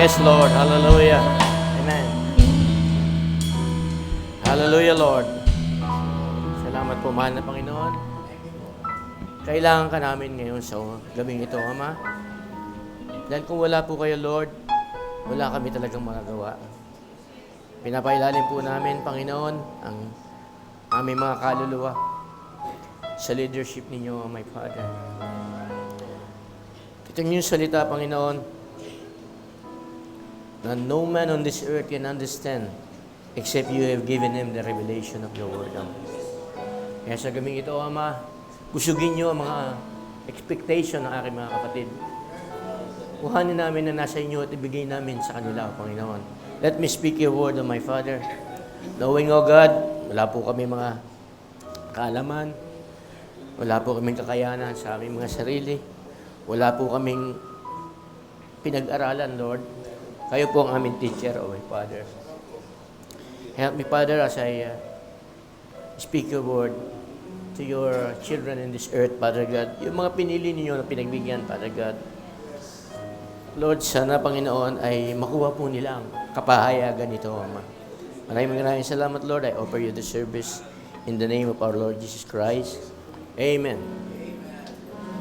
Yes, Lord. Hallelujah. Amen. Hallelujah, Lord. Salamat po, mahal na Panginoon. Kailangan ka namin ngayon sa gabing ito, Ama. Dahil kung wala po kayo, Lord, wala kami talagang magagawa. Pinapailalim po namin, Panginoon, ang aming mga kaluluwa sa leadership ninyo, my Father. Ito yung salita, Panginoon, na no man on this earth can understand except you have given him the revelation of your word. Kaya sa gabing ito, Ama, busugin niyo ang mga expectation ng aking mga kapatid. Kuhanin namin na nasa inyo at ibigay namin sa kanila, Panginoon. Let me speak your word, O my Father. Knowing, O God, wala po kami mga kaalaman, wala po kaming kakayanan sa aming mga sarili, wala po kaming pinag-aralan, Lord. Kayo po ang aming teacher, O my Father. Help me, Father, as I speak your word to your children in this earth, Father God. Yung mga pinili ninyo na pinagbigyan, Father God. Lord, sana, Panginoon, ay makuha po nila ang kapahayagan nito, Ama. Maraming salamat, Lord. I offer you the service in the name of our Lord Jesus Christ. Amen.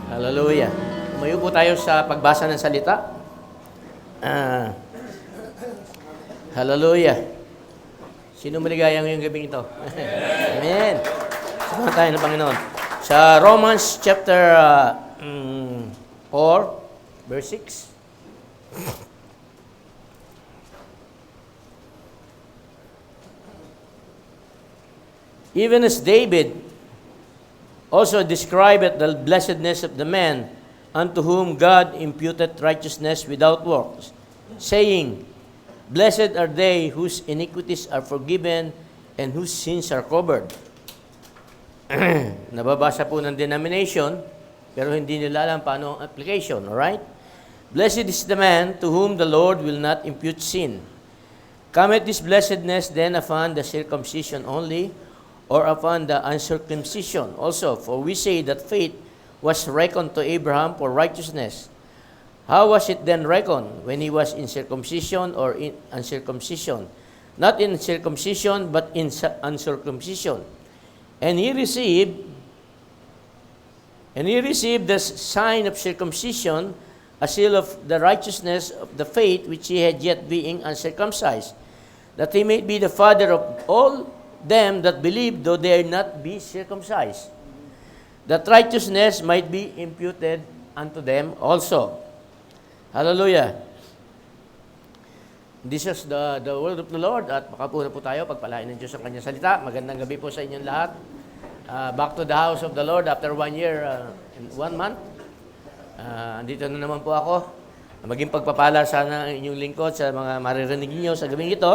Hallelujah. Umayo po tayo sa pagbasa ng salita. Hallelujah. Sino maligaya ngayong gabing ito? Amen. Samahan tayo ng Panginoon. Sa Romans chapter 4, verse 6. Even as David also described the blessedness of the man unto whom God imputed righteousness without works, saying, Blessed are they whose iniquities are forgiven and whose sins are covered. Nababasa po ng denomination, pero hindi nila alam paano ang application, alright? Blessed is the man to whom the Lord will not impute sin. Cometh this blessedness then upon the circumcision only, or upon the uncircumcision also? For we say that faith was reckoned to Abraham for righteousness. How was it then reckoned when he was in circumcision or in uncircumcision? Not in circumcision, but in uncircumcision. And he received the sign of circumcision, a seal of the righteousness of the faith which he had yet being uncircumcised, that he may be the father of all them that believe, though they are not be circumcised, that righteousness might be imputed unto them also. Hallelujah. This is the word of the Lord. At makapuna po tayo, pagpalain ng Diyos ang kanyang salita. Magandang gabi po sa inyong lahat. Back to the house of the Lord after 1 year and 1 month. Andito na naman po ako. Maging pagpapala sana ang inyong lingkod sa mga maririnig niyo sa gabing ito.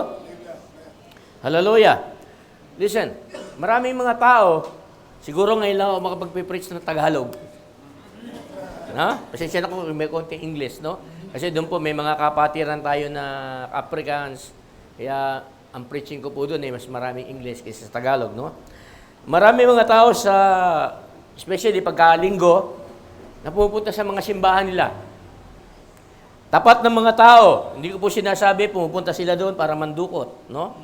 Hallelujah. Listen, maraming mga tao, siguro ngayon lang ako makapag-preach ng Tagalog. Pasensya na kung may konting English, no? Kasi doon po may mga kapatiran tayo na Africans, kaya ang preaching ko po doon mas maraming English kaysa sa Tagalog, no? Maraming mga tao sa, especially pagkalinggo, na pupunta sa mga simbahan nila. Tapat ng mga tao, hindi ko po sinasabi, pumupunta sila doon para mandukot, no?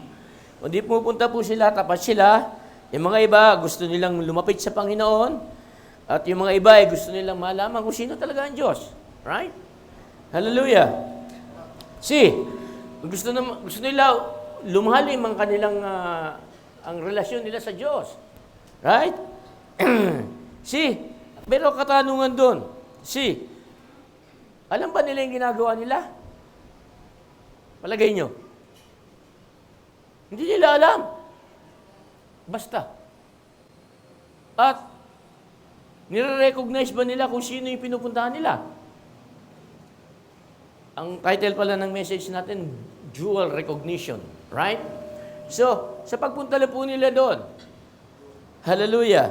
Hindi pupunta po sila, tapat sila. Yung mga iba, gusto nilang lumapit sa Panginoon. At yung mga iba, gusto nilang malaman kung sino talaga ang Diyos. Right? Hallelujah. Gusto nila lumalim ang kanilang ang relasyon nila sa Diyos. Right? Pero katanungan doon. Alam ba nila yung ginagawa nila? Palagay nyo. Hindi nila alam. Basta. At nire-recognize ba nila kung sino yung pinupuntahan nila? Ang title pala ng message natin, Dual Recognition. Right? So, sa pagpunta po nila doon, hallelujah,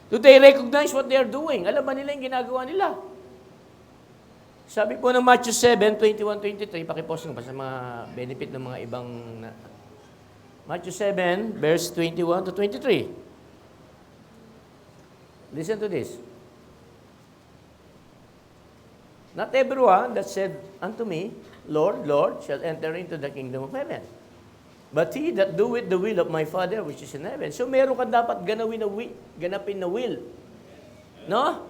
do they recognize what they are doing? Alam ba nila yung ginagawa nila? Sabi po ng Matthew 7, 21-23, pakipost nyo pa sa mga benefit ng mga ibang Matthew 7, verse 21-23. Listen to this. Not everyone that said unto me, Lord, Lord, shall enter into the kingdom of heaven. But he that doeth the will of my Father which is in heaven. So meron ka dapat ganapin na will. No?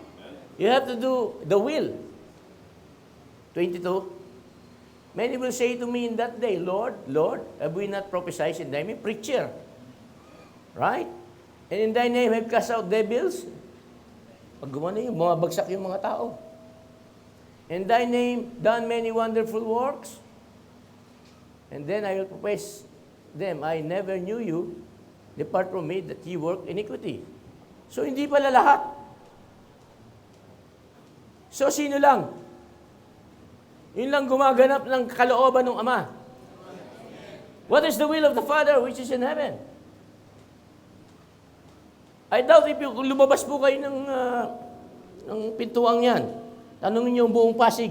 You have to do the will. 22. Many will say to me in that day, Lord, Lord, have we not prophesied in thy name? Preacher. Right? And in thy name have cast out devils. Pag gumano yun, bumabagsak yung mga tao. In thy name done many wonderful works. And then I will profess them, I never knew you. Depart from me that ye work iniquity. So hindi pala lahat. So sino lang? Yun lang gumaganap ng kalooban ng Ama. What is the will of the Father which is in heaven? I doubt if kung lumabas po kayo ng pintuang yan, tanongin niyo ang buong Pasig.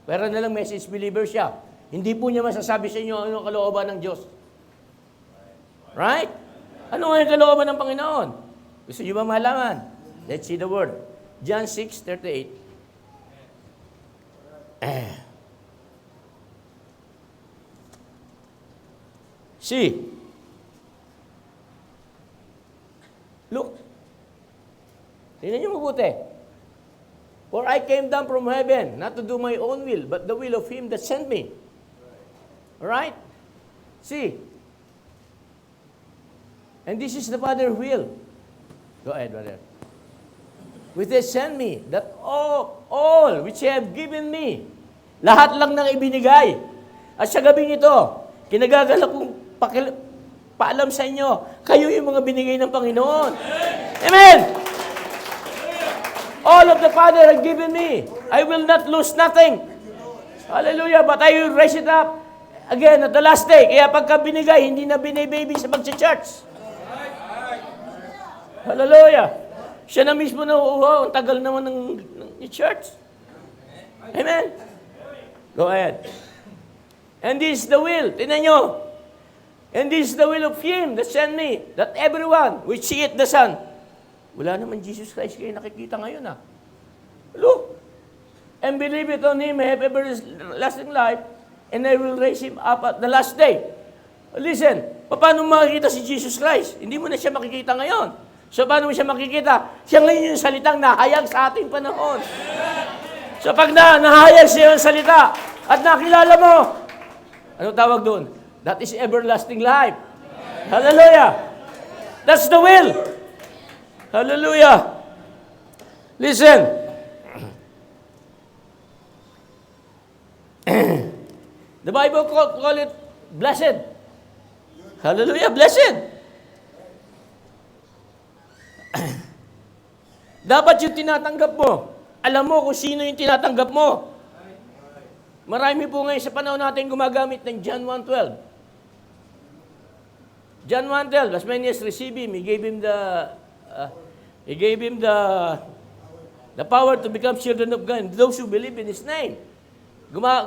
Pero na lang message believer siya. Hindi po niya masasabi sa inyo ano ang kalooban ng Diyos. Right? Ano nga yung kalooban ng Panginoon? Gusto niyo ba malaman? Let's see the word. John 6:38. See. Look. Tingnan niyo mabuti. For I came down from heaven, not to do my own will, but the will of Him that sent me. Alright? See. And this is the Father's will. Go ahead, brother. Which they sent me, that all which He have given me, lahat lang ng ibinigay. At sa gabing ito, kinagagala kong paalam sa inyo, kayo yung mga binigay ng Panginoon. Amen! All of the Father have given me. I will not lose nothing. Hallelujah. But I will raise it up again at the last day. Kaya pagka binigay, hindi na binibaby sa pag-church. Hallelujah. Siya na mismo na, wow, ang tagal naman ng church. Amen. Go ahead. And this is the will. Tingnan nyo. And this is the will of Him that sent me, that everyone which seeth the Son. Wala naman Jesus Christ kayo nakikita ngayon, ha? Look. And believe it on Him, have everlasting life, and I will raise Him up at the last day. Listen, paano makikita si Jesus Christ? Hindi mo na siya makikita ngayon. So, paano mo siya makikita? Siya ngayon yung salitang nahayag sa ating panahon. So, pag nahayag siya yung salita at nakilala mo, ano tawag doon? That is everlasting life. Hallelujah! That's the will. Hallelujah! Listen. The Bible call it blessed. Hallelujah, blessed. Dapat yung tinatanggap mo. Alam mo kung sino yung tinatanggap mo. Marami po ngayon sa panahon natin gumagamit ng John 1:12. John 1:12, as many as receive Him, He gave him the power to become children of God, those who believe in His name.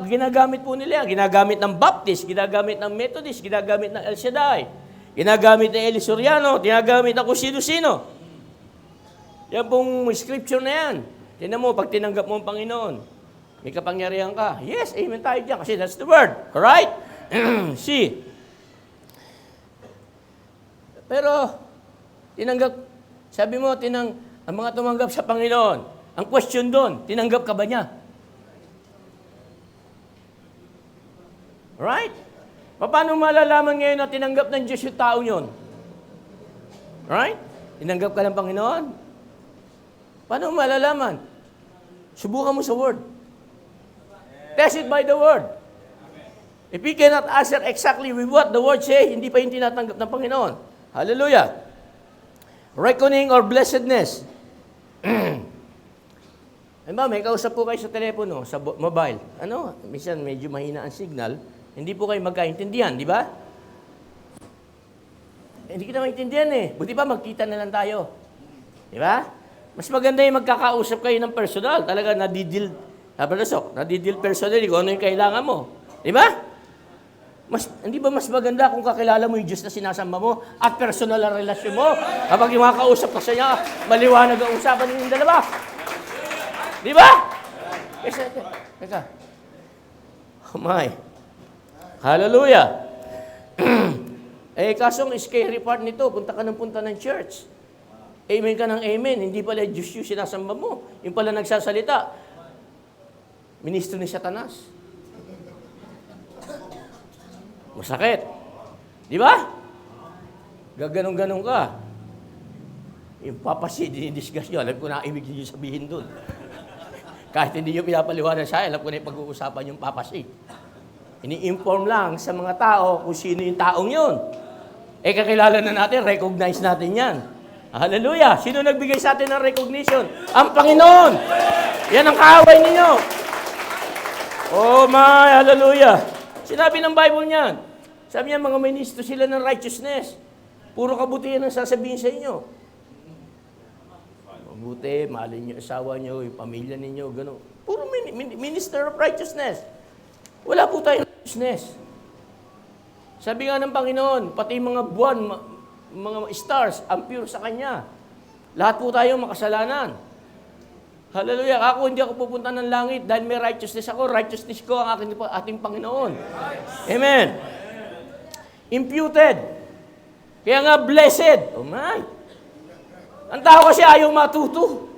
Ginagamit po nila yan. Ginagamit ng Baptist, ginagamit ng Methodist, ginagamit ng El Shaddai, ginagamit ng Eli Soriano, ginagamit ng kung sino-sino. Yan pong scripture na yan. Tingnan mo, pag tinanggap mo ang Panginoon, may kapangyarihan ka. Yes, amen tayo dyan kasi that's the word. Alright? See. Pero, sabi mo, ang mga tumanggap sa Panginoon, ang question doon, tinanggap ka ba niya? Right? Paano malalaman ngayon na tinanggap ng Diyos yung tao yun? Right? Tinanggap ka ng Panginoon? Paano malalaman? Subukan mo sa Word. Test it by the Word. If we cannot answer exactly with what the Word say, hindi pa yung tinatanggap ng Panginoon. Hallelujah. Reckoning or blessedness. May kausap po kayo sa telepono, sa mobile. Minsan medyo mahina ang signal. Hindi po kayo magkaintindihan, di ba? Hindi kita maintindihan eh. Buti pa magkita na lang tayo. Di ba? Mas maganda yung magkakausap kayo ng personal. Talaga nadidil personally kung ano yung kailangan mo. Di ba? Hindi ba mas maganda kung kakilala mo yung Diyos na sinasamba mo at personal ang relasyon mo? Kapag yung makakausap ka sa niya, maliwanag ang usapan ninyong dalawa. Di ba? Teka. Oh my. Hallelujah. Kaso ang scary part nito, punta ka ng church. Amen ka ng amen. Hindi pala Diyos yung sinasamba mo. Yung pala nagsasalita. Ministro ni Satanas. Masakit. Di ba? Gaganong-ganong ka. Yung papasi, dinidiscuss nyo. Alam ko na ibig nyo sabihin dun. Kahit hindi nyo pinapaliwanag sa alam ko na yung pag-uusapan yung papasi. Ini-inform lang sa mga tao kung sino yung taong yun. Kakilala na natin, recognize natin yan. Hallelujah! Sino nagbigay sa atin ng recognition? Ang Panginoon! Yan ang kaaway ninyo. Oh my, hallelujah! Sinabi ng Bible niyan. Sabi niya, mga ministro sila ng righteousness. Puro kabutihan ang sasabihin sa inyo. Mabuti, mahalin niyo asawa niyo, yung pamilya ninyo, gano'n. Puro minister of righteousness. Wala po tayong righteousness. Sabi nga ng Panginoon, pati mga buwan, mga stars, ang pure sa Kanya. Lahat po tayo makasalanan. Hallelujah. Ako, hindi ako pupunta ng langit dahil may righteousness ako. Righteousness ko ang ating Panginoon. Amen. Imputed. Kaya nga, blessed. Oh my. Ang tao kasi ayaw matuto.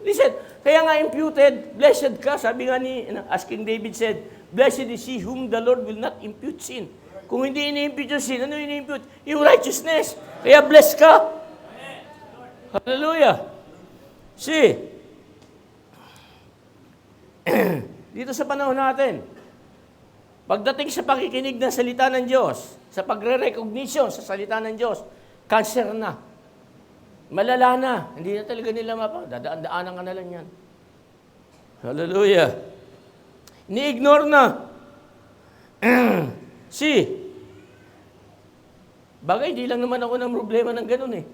Listen, kaya nga imputed, blessed ka. Sabi nga as King David said, blessed is he whom the Lord will not impute sin. Kung hindi ini-impute yung sin, ano ini-impute? Yung righteousness. Kaya blessed ka. Hallelujah. See, dito sa panahon natin, pagdating sa pakikinig ng salita ng Diyos, sa pagre-recognition sa salita ng Diyos, cancer na. Malala na. Hindi na talaga nila dadaan-daanan ka na lang yan. Hallelujah. Ni-ignore na. Bagay, di lang naman ako ng problema ng ganun eh.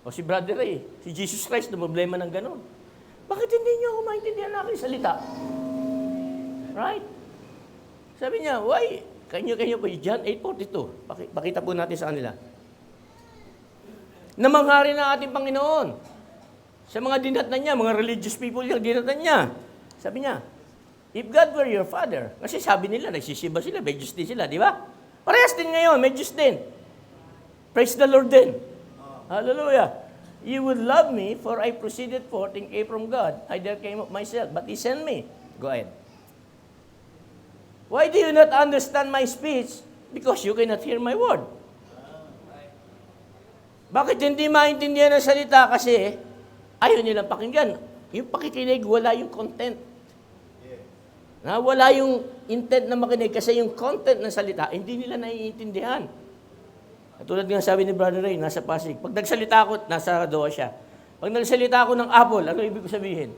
O si Brother Ray, si Jesus Christ na problema ng ganun. Bakit hindi niyo ako maintindihan na aking salita? Right? Sabi niya, why? Kanyo po, John 8:42. Pakita po natin sa kanila. Namanghari na ating Panginoon. Sa mga dinatnan niya, mga religious people yung dinatnan niya. Sabi niya, if God were your Father, kasi sabi nila, nagsisiba sila, may Diyos din sila, di ba? Parehas din ngayon, may Diyos din. Praise the Lord din. Hallelujah. You would love me, for I proceeded forth and came from God. I there came of myself, but He sent me. Go ahead. Why do you not understand my speech? Because you cannot hear my word. Bakit hindi maintindihan ang salita? Kasi ayaw nilang pakinggan. Yung pakikinig, wala yung content. Wala yung intent na makinig kasi yung content ng salita, hindi nila naiintindihan. Tulad nga sabi ni Brother Ray, nasa Pasig. Pag nagsalita ako, nasa Doha siya. Pag nagsalita ako ng apple, ano ibig ko sabihin?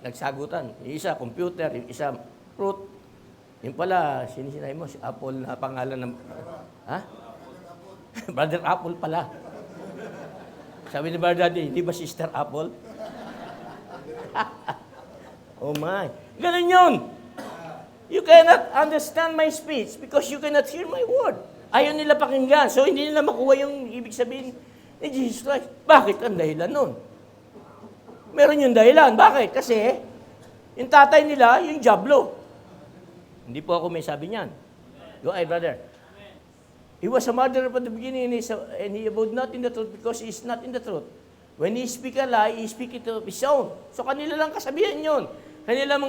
Nagsagutan. Yung isa, computer. Yung isa, fruit. Yung pala, sinisinay mo, si Apple na pangalan ng... Ha? Brother Apple pala. Sabi ni Brother Daddy, hindi ba Sister Apple? Oh my. Ganun yun. You cannot understand my speech because you cannot hear my word. Ayaw nila pakinggan. So, hindi nila makuha yung ibig sabihin ni Jesus Christ. Bakit ang dahilan nun? Meron yung dahilan. Bakit? Kasi, yung tatay nila, yung Diablo. Hindi po ako may sabi niyan. Go ahead, brother. He was a murderer from the beginning, and he abode not in the truth because he is not in the truth. When he speak a lie, he speak it of his own. So, kanila lang kasabihan yun. Kanila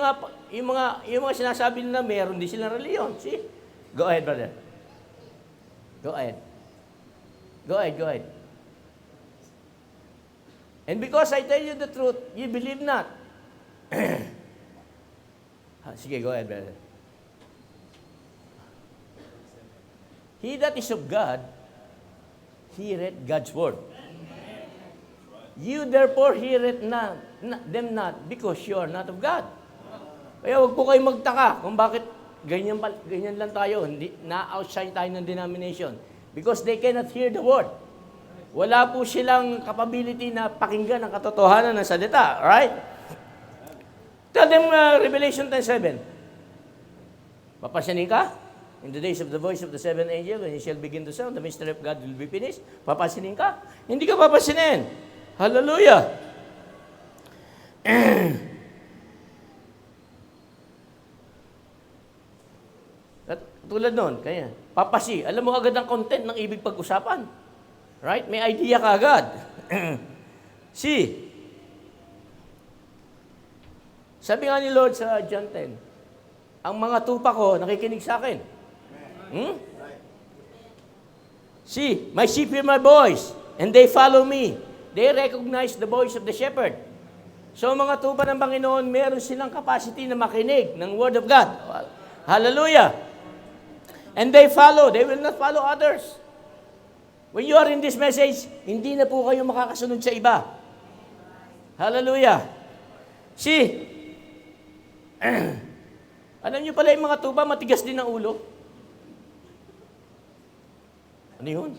yung mga sinasabi nila, meron din silang reliyon. See? Go ahead, brother. Go ahead. Go ahead. And because I tell you the truth, you believe not. Sige, go ahead, brother. He that is of God, heareth God's word. You therefore heareth them not, because you are not of God. Kaya huwag po kayo magtaka kung bakit ganyan lang tayo, na-outshine tayo ng denomination. Because they cannot hear the word. Wala po silang capability na pakinggan ang katotohanan ng salita. Right? Tell them Revelation 10:7. Papansinin ka? In the days of the voice of the seventh angel, when he shall begin to sound, the mystery of God will be finished. Papansinin ka? Hindi ka papansinin. Hallelujah! Tulad nun, kaya, Papa C, alam mo agad ang content ng ibig pag-usapan. Right? May idea ka agad. C, sabi nga ni Lord sa John 10, ang mga tupa ko nakikinig sa akin. C, my sheep hear my voice, and they follow me. They recognize the voice of the shepherd. So mga tupa ng Panginoon, meron silang capacity na makinig ng Word of God. Hallelujah! And they follow. They will not follow others. When you are in this message, hindi na po kayo makakasunod sa iba. Hallelujah! See, alam niyo pala yung mga tupa, matigas din ang ulo. Ano yun?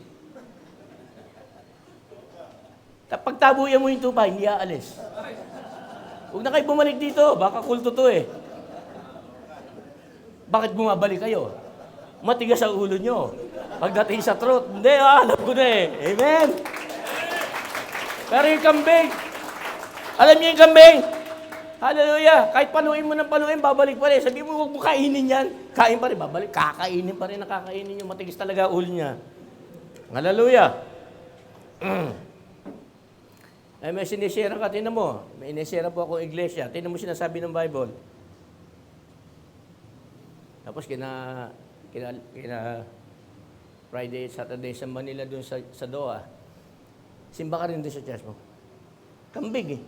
Pagtabuyan mo yung tupa, hindi aalis. Huwag na kayo bumalik dito, baka kulto to eh. Bakit bumabalik kayo? Matigas ang ulo nyo. Pagdating sa truth, hindi, alam ko na eh. Amen? Pero yung kambing, alam niyo yung kambing? Hallelujah! Kahit panuin mo ng panuin, babalik pa rin. Sabi mo, huwag mo kainin yan. Kain pa rin, babalik. Kakainin pa rin, nakakainin nyo. Matigas talaga ulo niya. Hallelujah! Ay, may sinishare ka, tinan mo. May sinishare po akong iglesia. Tinan mo sinasabi ng Bible. Tapos kina Friday, Saturday sa Manila doon sa Doha. Simba ka rin doon sa church mo. Kambig eh.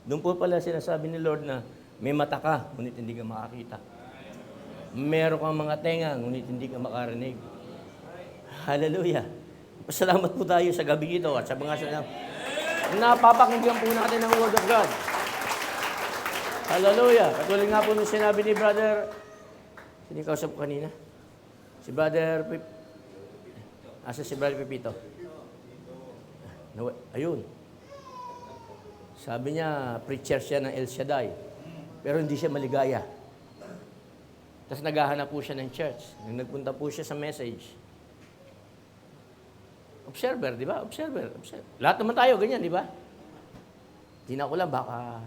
Doon po pala sinasabi ni Lord na may mata ka, ngunit hindi ka makakita. Meron kang mga tenga, ngunit hindi ka makarinig. Hallelujah! Salamat po tayo sa gabi ito at sa mga napapakinggan po natin ang Word of God. Hallelujah! Katulad nga po nung sinabi ni Brother, sino kausap ko kanina? Si Brother asa si Brother Pepito? Ayun. Sabi niya, preacher siya ng El Shaddai. Pero hindi siya maligaya. Tapos naghahanap po siya ng church. Nung nagpunta po siya sa message, observer, di ba? Observer. Lahat naman tayo, ganyan, di ba? Tina ko lang, baka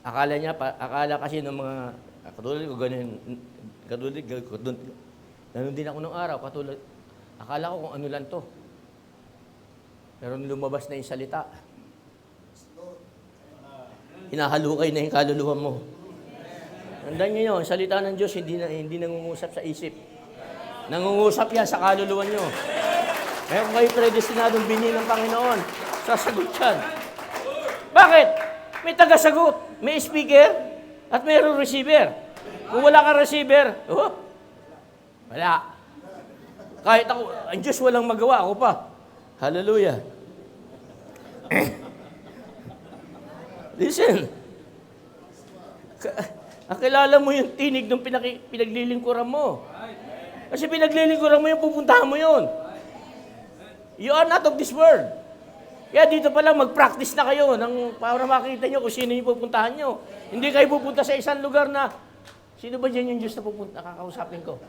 akala kasi ng mga, katulad ko, ganyan, ganun din ako nung araw, katulad, akala ko kung ano lang to. Pero lumabas na yung salita, hinahalukay na yung kaluluwa mo. Tandaan niyo yun, salita ng Diyos, hindi nangungusap sa isip. Nangungusap yan sa kaluluwa nyo. Kaya kung kayo predestinadong bini ng Panginoon, sasagot yan. Bakit? May tagasagot, may speaker, at mayroong receiver. Kung wala kang receiver, wala. Kahit ako, ang Diyos walang magawa, ako pa. Hallelujah. Listen. Kilala mo yung tinig ng pinaglilingkuran mo. Kasi pinaglilingkuran mo yung pupuntahan mo yun. You are not of this world. Kaya dito pa lang mag-practice na kayo para makita nyo kung sino yung pupuntahan nyo. Hindi kayo pupunta sa isang lugar na, sino ba dyan yung Diyos na pupunta, nakakausapin ko?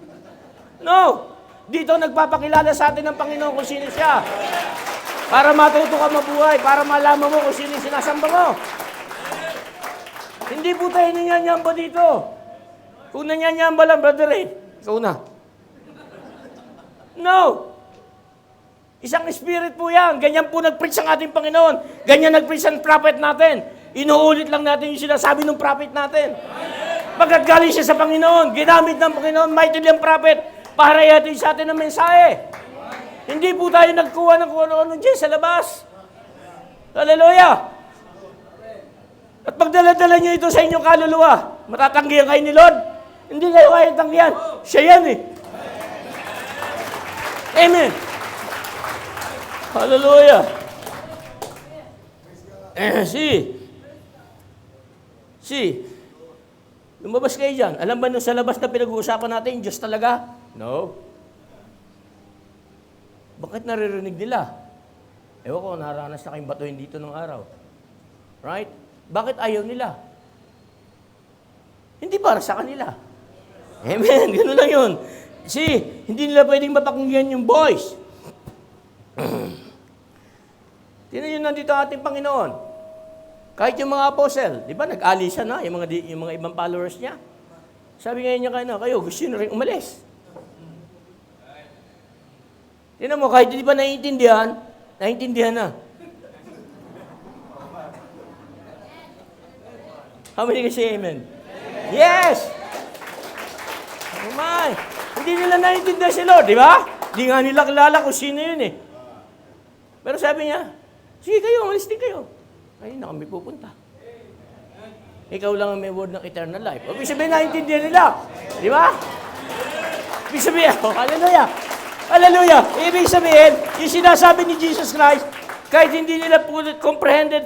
No! Dito nagpapakilala sa atin ng Panginoon kung sino siya. Para matuto ka mabuhay, para malaman mo kung sino yung sinasamba mo. Hindi po tayo nanyanyamba dito. Kung nanyanyamba lang, brother ikaw na. No! Isang spirit po yan. Ganyan po nag-preach ang ating Panginoon. Ganyan nag-preach ang prophet natin. Inuulit lang natin yung sinasabi ng prophet natin. Pagkat galing siya sa Panginoon, ginamit ng Panginoon, mightily ang prophet, para yatin sa atin ng mensahe. Hindi po tayo nagkuha ng kung ano-ano dyan sa labas. Hallelujah! At pagdala-dala nyo ito sa inyong kaluluwa, matatanggihan kayo ni Lord? Hindi kayo kaya tanggihan. Siya yan eh. Amen. Hallelujah. See, lumabas kayo dyan. Alam ba nung sa labas na pinag-uusapan natin, Diyos talaga? No. Bakit naririnig nila? Ewan ko, naranas na kayong batuhin dito ng araw. Right? Bakit ayaw nila? Hindi para sa kanila. Amen. Ganun lang yun. See, hindi nila pwedeng mapakinggan yung voice. Tingnan nyo nandito ang ating Panginoon. Kahit yung mga apostle, di ba, nag-alisa na yung mga ibang followers niya. Sabi ngayon niya kayo, gusto nyo na rin umalis. Tignan mo, kahit di ba naiintindihan na. How many can say amen? Yes! Oh my! Hindi nila naiintindihan si Lord, di ba? Hindi nga nila kilala kung sino yun eh. Pero sabi niya, sige kayo, umalis din kayo. Ay, na kami pupunta. Ikaw lang ang may word ng eternal life. Ibig sabihin, naiintindihan nila. Di ba? Ibig sabihin, hallelujah! Hallelujah! Ibig sabihin, yung sinasabi ni Jesus Christ, kahit hindi nila comprehended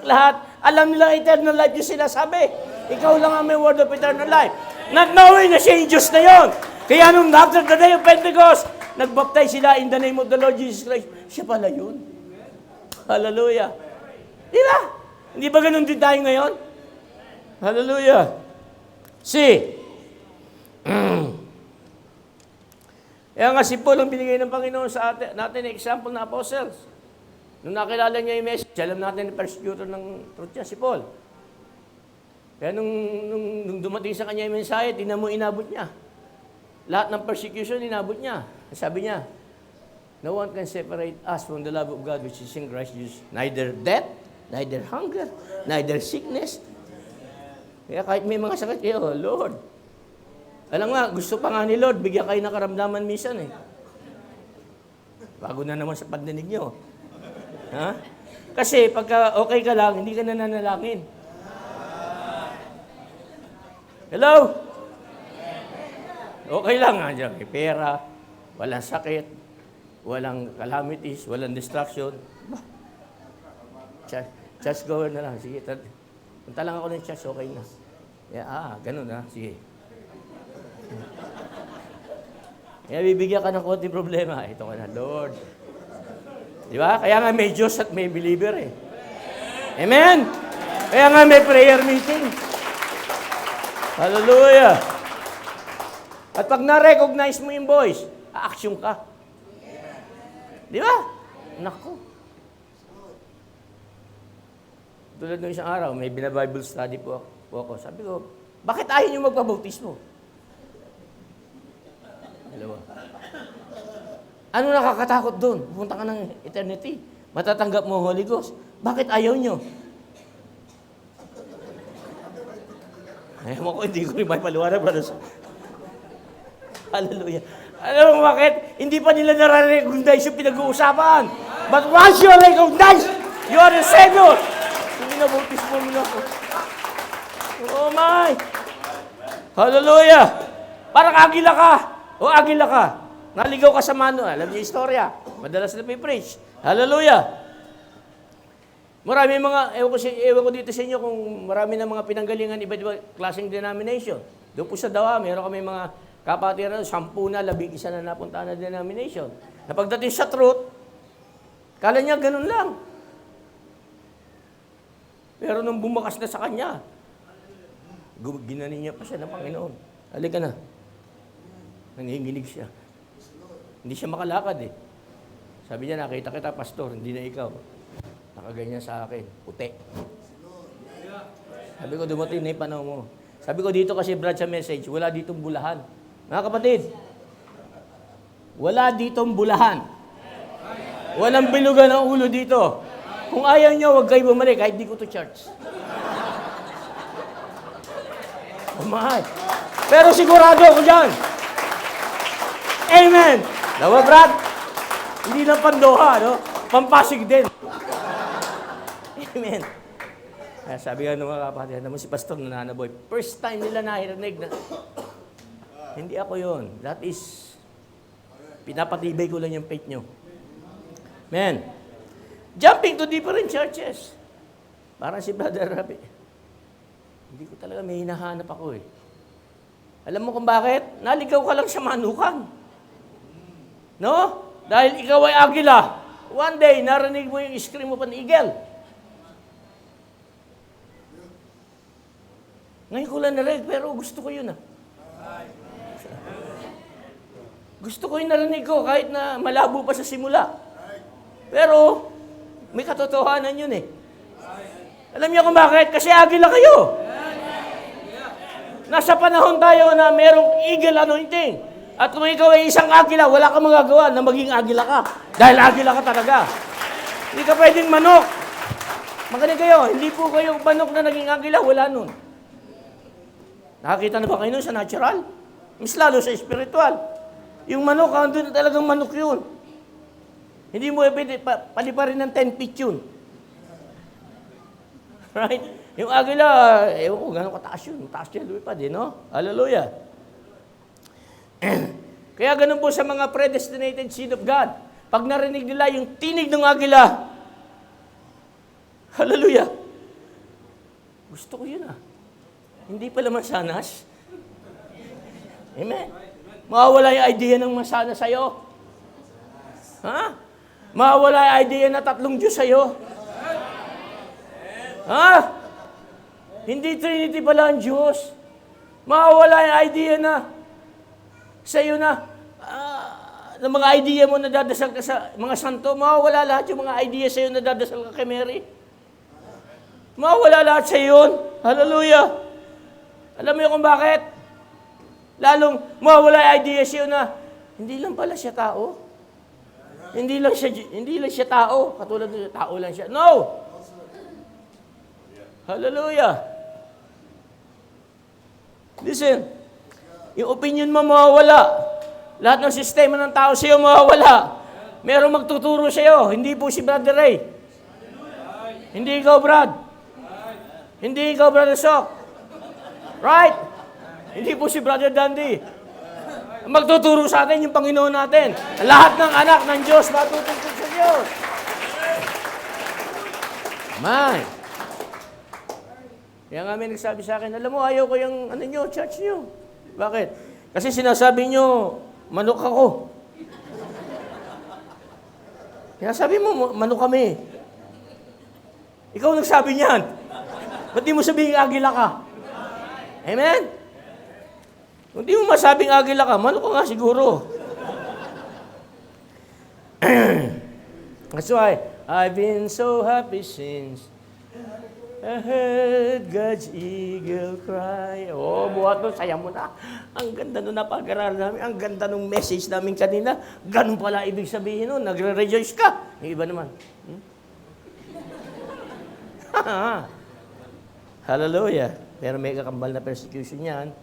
lahat, alam nila eternal life yung sinasabi. Ikaw lang ang may word of eternal life. Not knowing na siya yung Diyos na yun. Kaya nung after the day of Pentecost, nagbaptize sila in the name of the Lord Jesus Christ. Siya pala yun. Hallelujah. Di ba? Hindi ba ganun din tayo ngayon? Hallelujah. See. Kaya nga si Paul ang binigay ng Panginoon sa natin example na apostles. Nung nakilala niya yung message, alam natin yung persecutor ng truth niya, si Paul. Kaya nung dumating sa kanya yung mensahe, tingnan mo inabot niya. Lahat ng persecution, inabot niya. Sabi niya, no one can separate us from the love of God which is in Christ Jesus. Neither death, neither hunger, neither sickness. Kaya kahit may mga sakit, oh Lord. Alam nga, gusto pa nga ni Lord, bigyan kayo ng karamdaman minsan eh. Bago na naman sa pandinig niyo. Ha? Kasi pagka okay ka lang, hindi ka nananalangin. Hello? Okay lang nga dyan. May pera, walang sakit, walang calamities, walang distraction. Church goer na lang. Sige, punta lang ako ng church, okay na. Yeah, ganun na. Sige. Kaya bibigyan ka ng konti problema. Ito ka na, Lord. Di ba? Kaya nga may Diyos at may believer eh. Amen? Kaya nga may prayer meeting. Hallelujah. At pag na-recognize mo yung voice, a-action ka. Di ba? Naku. Tulad ng isang araw, may bina-Bible study po ako. Sabi ko, bakit ayaw nyo magpabautismo? Dalawa. Ano nakakatakot doon? Pupunta ka ng eternity. Matatanggap mo Holy Ghost. Bakit ayaw nyo? Ayaw mo ko, hindi ko rin may paliwanag. Hallelujah. Alam mo bakit? Hindi pa nila nare-recognize yung pinag-uusapan. But once you recognize, you are the Savior. Hindi na bautismo mo na ako. Oh my! Hallelujah! Parang agila ka. O agila ka. Naligaw ka sa mano. Alam niyo istorya. Madalas na preach. Hallelujah! Marami mga, ewan ko dito sa inyo kung marami na mga pinanggalingan iba't ibang klaseng denomination. Doon po sa Dawa, meron kami mga kapatiran, 10 na, 11 na napunta na denomination. Na pagdating sa truth, kala niya ganun lang. Pero nung bumakas na sa kanya, ginanin niya pa siya ng Panginoon. Halika na. Nanginginig siya. Hindi siya makalakad eh. Sabi niya, nakita kita, pastor, hindi na ikaw. Nakaganyan sa akin. Puti. Sabi ko, dumating na yung panahon mo. Sabi ko, dito kasi, Brad, sa message, wala ditong bulahan. Mga kapatid, wala ditong bulahan. Walang bilugan ng ulo dito. Kung ayaw nyo, huwag kayo bumalik, kahit di ko to church. Umahal. Pero sigurado ako dyan. Amen. Dawa, Brad? Hindi lang Pandoha, no? Pampasig din. Amen. Kaya sabi nga ng mga kapatid, naman si Pastor Nananaboy, first time nila nahirinig na, hindi ako yon. That is, pinapatibay ko lang yung faith nyo. Amen. Jumping to different churches. Parang si Brother Rabi. Hindi ko talaga may hinahanap ako eh. Alam mo kung bakit? Naligaw ka lang sa manukan. No? Dahil ikaw ay agila. One day, narinig mo yung scream mo pa ng eagle. Ngayon ko lang narinig, pero gusto ko yun ah. Gusto ko yung narinig ko, kahit na malabo pa sa simula. Pero, may katotohanan yun eh. Alam niyo kung bakit? Kasi agila kayo. Nasa panahon tayo na merong eagle anointing. At kung ikaw ay isang agila, wala kang magagawa na maging agila ka. Dahil agila ka talaga. Hindi ka pwedeng manok. Magaling kayo, hindi po kayo manok na naging agila, wala nun. Nakakita na ba kayo nun sa natural? Mas lalo sa spiritual. Yung manok, andun talagang manok yun. Hindi mo pwede paliparin ng 10 feet yun. Right? Yung agila, ewan ko, gano'ng kataas yun. Mataas yan, lumipad eh, no? Hallelujah. Kaya ganun po sa mga predestinated seed of God. Pag narinig nila yung tinig ng agila, hallelujah. Gusto ko yun ah. Hindi pala mansanas. Amen. Mawawala yung idea ng mansanas sa'yo. Ha? Mawawala yung idea na 3 Diyos sa'yo. Ha? Hindi Trinity pala ang Diyos. Mawawala yung idea na sa'yo na ng mga idea mo na dadasal ka sa mga santo. Mawawala lahat yung mga idea sa'yo na dadasal ka kay Mary. Mawawala lahat sa'yo yun. Hallelujah. Alam mo yun kung bakit? Lalong mawawala yung idea sa'yo na hindi lang pala siya tao. Hindi lang siya tao. Katulad ng tao lang siya. No! Hallelujah. Listen, yung opinion mo mawawala. Lahat ng sistema ng tao sa'yo mawawala. Merong magtuturo sa'yo. Hindi po si Brother Ray. Hindi ikaw, Brad. Hindi ikaw, Brother Sok. Right? Hindi po si Brother Dandy. Magtuturo sa atin yung Panginoon natin. Lahat ng anak ng Diyos matutungkol sa Diyos. Man. Kaya nga may nagsabi sa akin, alam mo, ayaw ko yung church nyo. Bakit? Kasi sinasabi nyo, manok ako. Kaya sabi mo, manok kami. Ikaw nagsabi niyan. Ba't di mo sabihin agila ka? Amen? Kung di mo masabing agila ka, manok ka nga siguro. That's why, I've been so happy since I heard God's eagle cry. Oh, buhat nun, saya mo na. Ang ganda nun na pag-aaral namin. Ang ganda nung message namin kanina. Ganun pala ibig sabihin nun. Nagre-rejoice ka. Yung iba naman. Hallelujah. Pero may kakambal na persecution yan.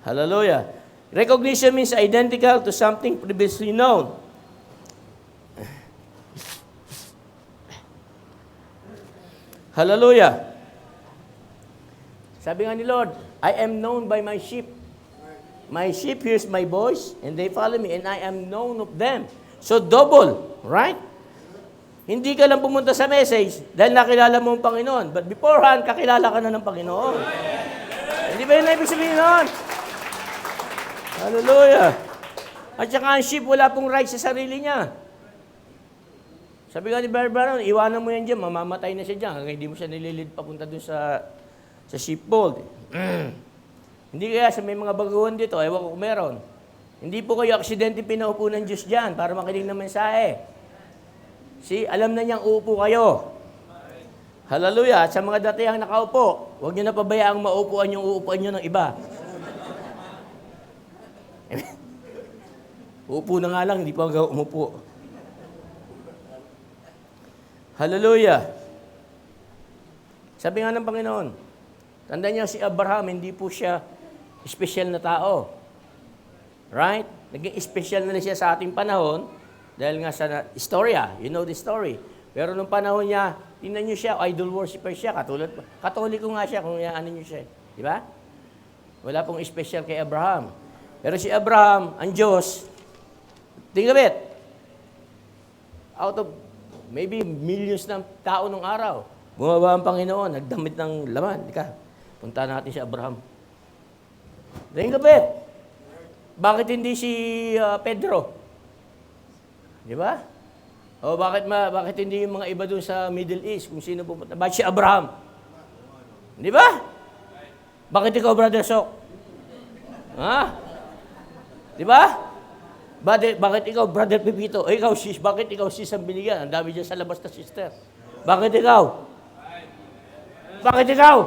Hallelujah. Recognition means identical to something previously known. Hallelujah. Sabi nga ni Lord, I am known by my sheep. My sheep hears my voice, and they follow me, and I am known of them. So double, right? Hindi ka lang pumunta sa message dahil nakilala mo ang Panginoon. But beforehand, kakilala ka na ng Panginoon. Hindi ba yun na ibig sabihin nun? Hallelujah. At saka ang sheep, wala pong right sa sarili niya. Sabi nga ni Brother Brown, iwanan mo yan dyan, mamamatay na siya dyan. Hanggang hindi mo siya nililid papunta dun sa sheepfold. Hindi kaya sa may mga baguhan dito, ewan ko kung meron. Hindi po kayo aksidente pinaupo ng Diyos dyan para makinig ng mensahe. See, alam na niyang uupo kayo. Hallelujah. At sa mga datihang nakaupo, huwag niyo na pabayaang maupuan yung uupuan niyo ng iba. Uupo na nga lang, hindi pa hanggang umupo. Hallelujah. Sabi nga ng Panginoon, tandaan niyo si Abraham, hindi po siya special na tao. Right? Naging special na siya sa ating panahon dahil nga sa istorya. You know the story. Pero nung panahon niya, tingnan niyo siya, idol worshiper siya. Katoliko nga siya kung ano niyo siya. Di ba? Wala pong special kay Abraham. Pero si Abraham, ang Diyos, think of it, out of maybe millions ng tao nung araw. Bumaba ang Panginoon, nagdamit ng laman. Ika, punta natin si Abraham. Think of it. Bakit hindi si Pedro? Di ba? O bakit hindi yung mga iba doon sa Middle East kung sino pupunta? Bakit si Abraham? Di ba? Bakit ikaw, Brother Sok? Ha? Di ba? Bakit ikaw, Brother Pepito? O ikaw, sis, bakit ikaw sis ang binigyan? Ang dami dyan sa labas na sister. Bakit ikaw? Bakit ikaw?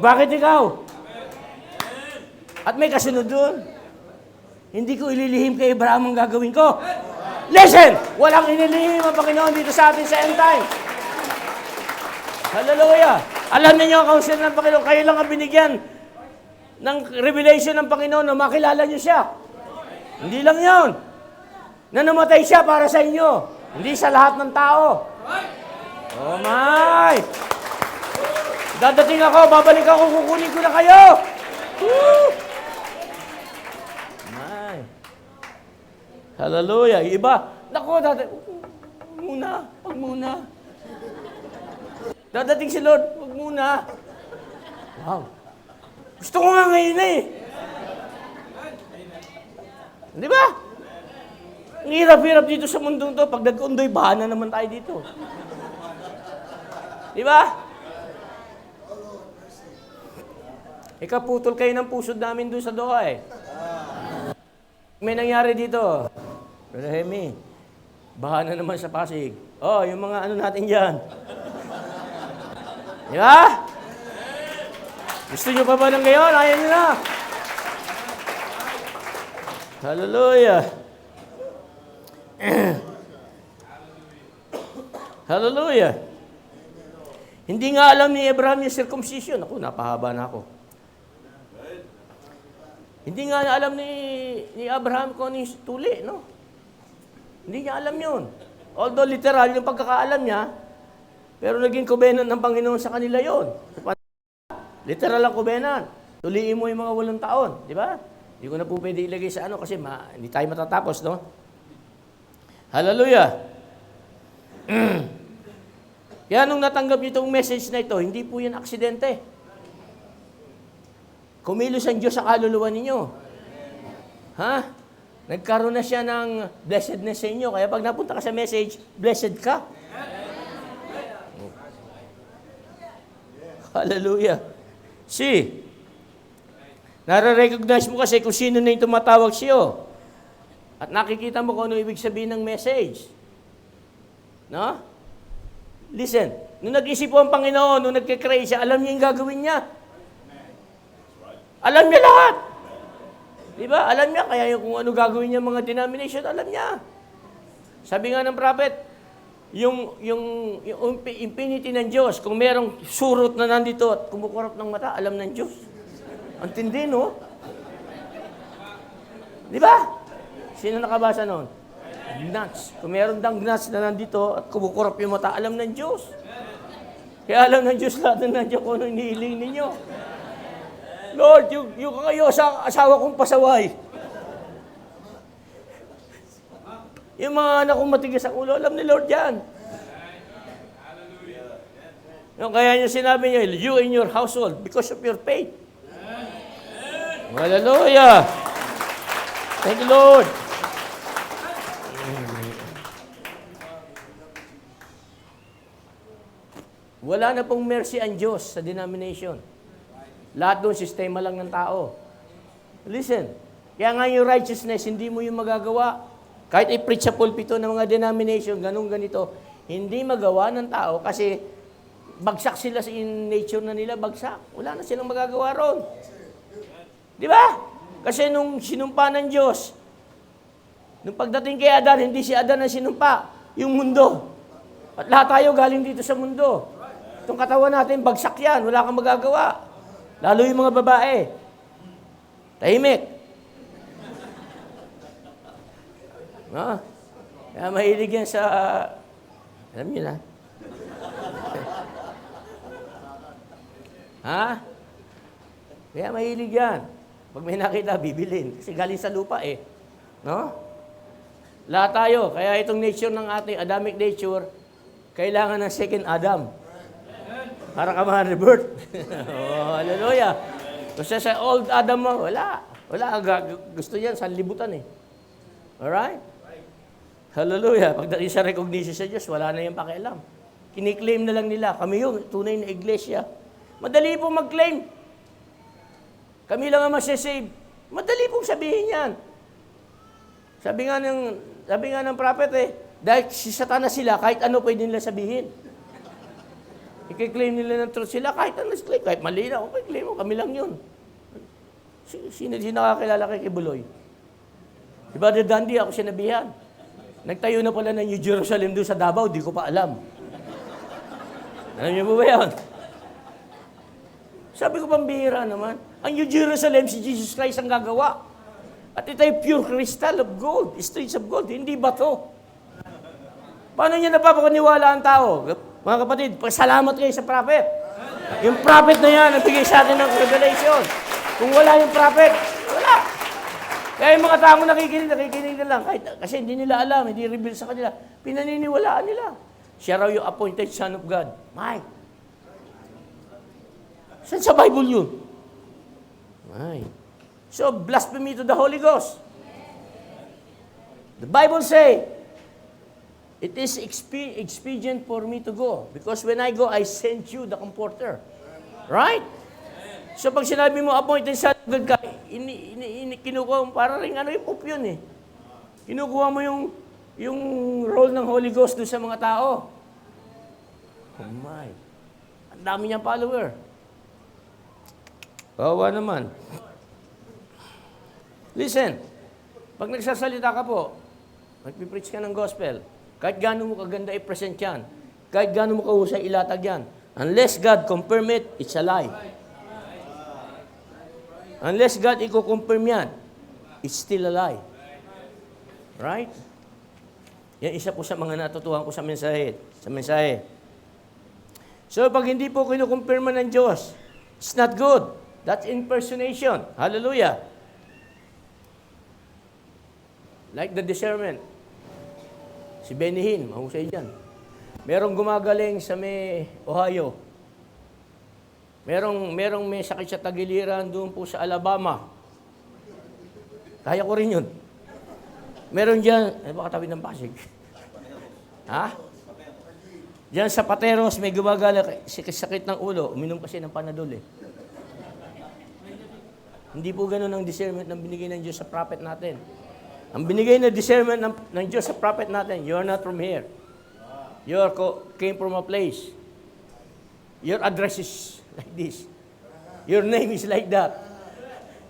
Bakit ikaw? At may kasunod doon. Hindi ko ililihim kay Abraham ang gagawin ko. Listen! Walang inilihim ang Panginoon dito sa atin sa end time. Hallelujah! Alam niyo ang counsel ng Panginoon, kayo lang ang binigyan ng revelation ng Panginoon na makilala niyo siya. Hindi lang yun. Na namatay siya para sa inyo. Hindi sa lahat ng tao. Oh my! Dadating ako, babalik ako, kukunin ko na kayo. Woo! My! Hallelujah! Iba, naku, wag muna. Dadating si Lord, wag muna. Wow! Gusto ko nga ngayon eh. Di ba? Ang hirap-hirap dito sa mundong to. Pag nag-undoy, bahan na naman tayo dito. Di ba? Ikaputol kayo ng pusod namin doon sa doha eh. May nangyari dito. Brother Hemi, bahan na naman sa Pasig. Oh, yung mga ano natin dyan. Di ba? Gusto nyo pa ba ng gayon? Ayaw nyo na. Hallelujah. Hallelujah. Hindi nga alam ni Abraham yung circumcision. Ako, napahaba na ako. Hindi nga alam ni Abraham kung ano yung tuli, no? Hindi niya alam yun. Although literal yung pagkakaalam niya, pero naging covenant ng Panginoon sa kanila yun. Literal ang covenant. Tuliin mo yung mga 8 taon, di ba? Hindi ko na po pwede ilagay sa ano kasi hindi tayo matatapos, no? Hallelujah! Kaya nung natanggap niyo itong message na ito, hindi po yan aksidente. Kumilos ang Diyos sa kaluluwa ninyo. Ha? Nagkaroon na siya ng blessedness sa inyo. Kaya pag napunta ka sa message, blessed ka. Hallelujah! See, nare-recognize mo kasi kung sino na yung tumatawag sa'yo. At nakikita mo kung ano ibig sabihin ng message. No? Listen, nung nag-isip po ang Panginoon, nung nagkikreate siya, alam niya yung gagawin niya. Alam niya lahat. Di ba? Alam niya, kaya yung kung ano gagawin niya mga denomination, alam niya. Sabi nga ng prophet, yung infinity ng Diyos, kung merong surot na nandito at kumukurap ng mata, alam ng Diyos. Ang tindi, no? Di ba? Sino nakabasa noon? Gnats. Kung meron dang gnats na nandito at kumukurap yung mata, alam ng Diyos. Kaya alam ng Diyos lahat na nandiyan kung ano inihiling ninyo. Lord, yung kayo sa asawa kong pasaway. Yung mga anak kong matigas ang ulo, alam ni Lord yan. Yung kaya niya sinabi niya, you and your household, because of your faith. Hallelujah! Thank you, Lord. Wala na pong mercy ang Diyos sa denomination. Lahat doon, sistema lang ng tao. Listen, kaya nga yung righteousness, hindi mo yung magagawa. Kahit i-preach sa pulpito ng mga denomination, ganito, hindi magawa ng tao kasi bagsak sila sa nature na nila, bagsak. Wala na silang magagawa ron. Di ba? Kasi nung sinumpa ng Diyos, nung pagdating kay Adan, hindi si Adan ang sinumpa, yung mundo. At lahat tayo galing dito sa mundo. Itong katawan natin, bagsak yan. Wala kang magagawa. Lalo yung mga babae. Tahimik. No? Kaya mahilig yan sa, alam niyo na. Ha? Kaya mahilig yan. Pag may nakita, bibilin. Kasi galing sa lupa eh. No? Lahat tayo. Kaya itong nature ng ating Adamic nature, kailangan ng second Adam. Para ka ma-revert. Oh, hallelujah. Kasi sa old Adam mo, wala. Gusto yan, sanlibutan eh. Alright? Hallelujah. Pagdating sa recognition sa Diyos, wala na yung pakialam. Kiniklaim na lang nila, kami yung tunay na iglesia. Madali pong mag-claim. Kami lang ang masisave. Madali pong sabihin yan. Sabi nga ng prophet eh, Dahil si Satanas sila, kahit ano pwede nila sabihin. I-claim nila ng truth sila, kahit ano claim, kahit mali na, okay, claim mo, kami lang yun. Sino nakakilala kay Kibuloy? Si Brother Dandy, ako sinabihan. Nagtayo na pala ng New Jerusalem doon sa Davao, di ko pa alam. Alam niyo po ba yan? Sabi ko, pambihira naman. Ang New Jerusalem, si Jesus Christ ang gagawa. At ito ay pure crystal of gold, streets of gold, hindi bato. Paano niya napapakaniwala ang tao? Mga kapatid, pasalamat kayo sa prophet. Yung prophet na yan, ang bigay sa atin ng revelation. Kung wala yung prophet, wala. Kaya yung mga tao nakikinig na lang. Kasi hindi nila alam, hindi reveal sa kanila. Pinaniniwalaan nila. Siya raw yung appointed son of God. Mike. Saan sa Bible yun? Mike. So, blasphemy to the Holy Ghost. The Bible say, it is expedient for me to go. Because when I go, I send you the comforter. Right? So, pag sinabi mo, appointed son of God ka, kinukuha mo, para rin ano yung poop yun eh. Kinukuha mo yung role ng Holy Ghost doon sa mga tao. Oh my. Ang dami niyang follower. Kawawa naman. Listen, pag nagsasalita ka po, nagpipreach ka ng gospel, kahit gano'n mo kaganda i-present yan, kahit gano'n mo kahusay ilatag yan, unless God confirm it, it's a lie. Unless God i-confirm yan, it's still a lie. Right? Yan isa po sa mga natutuhan ko sa mensahe. So, pag hindi po kinukumpirma ng Diyos, it's not good. That's impersonation. Hallelujah. Like the discernment. Si Benny Hinn, mahusay dyan. Merong gumagaling sa may Ohio. Merong may sakit sa tagiliran doon po sa Alabama. Kaya ko rin yun. Meron dyan, baka tabi ng Pasig. Ha? Diyan sa Pateros, may gumagaling sakit ng ulo. Uminom kasi ng Panadol eh. Hindi po ganun ang discernment na binigay ng Diyos sa prophet natin. Ang binigay na discernment ng Diyos sa prophet natin, you're not from here. You came from a place. Your address is like this. Your name is like that.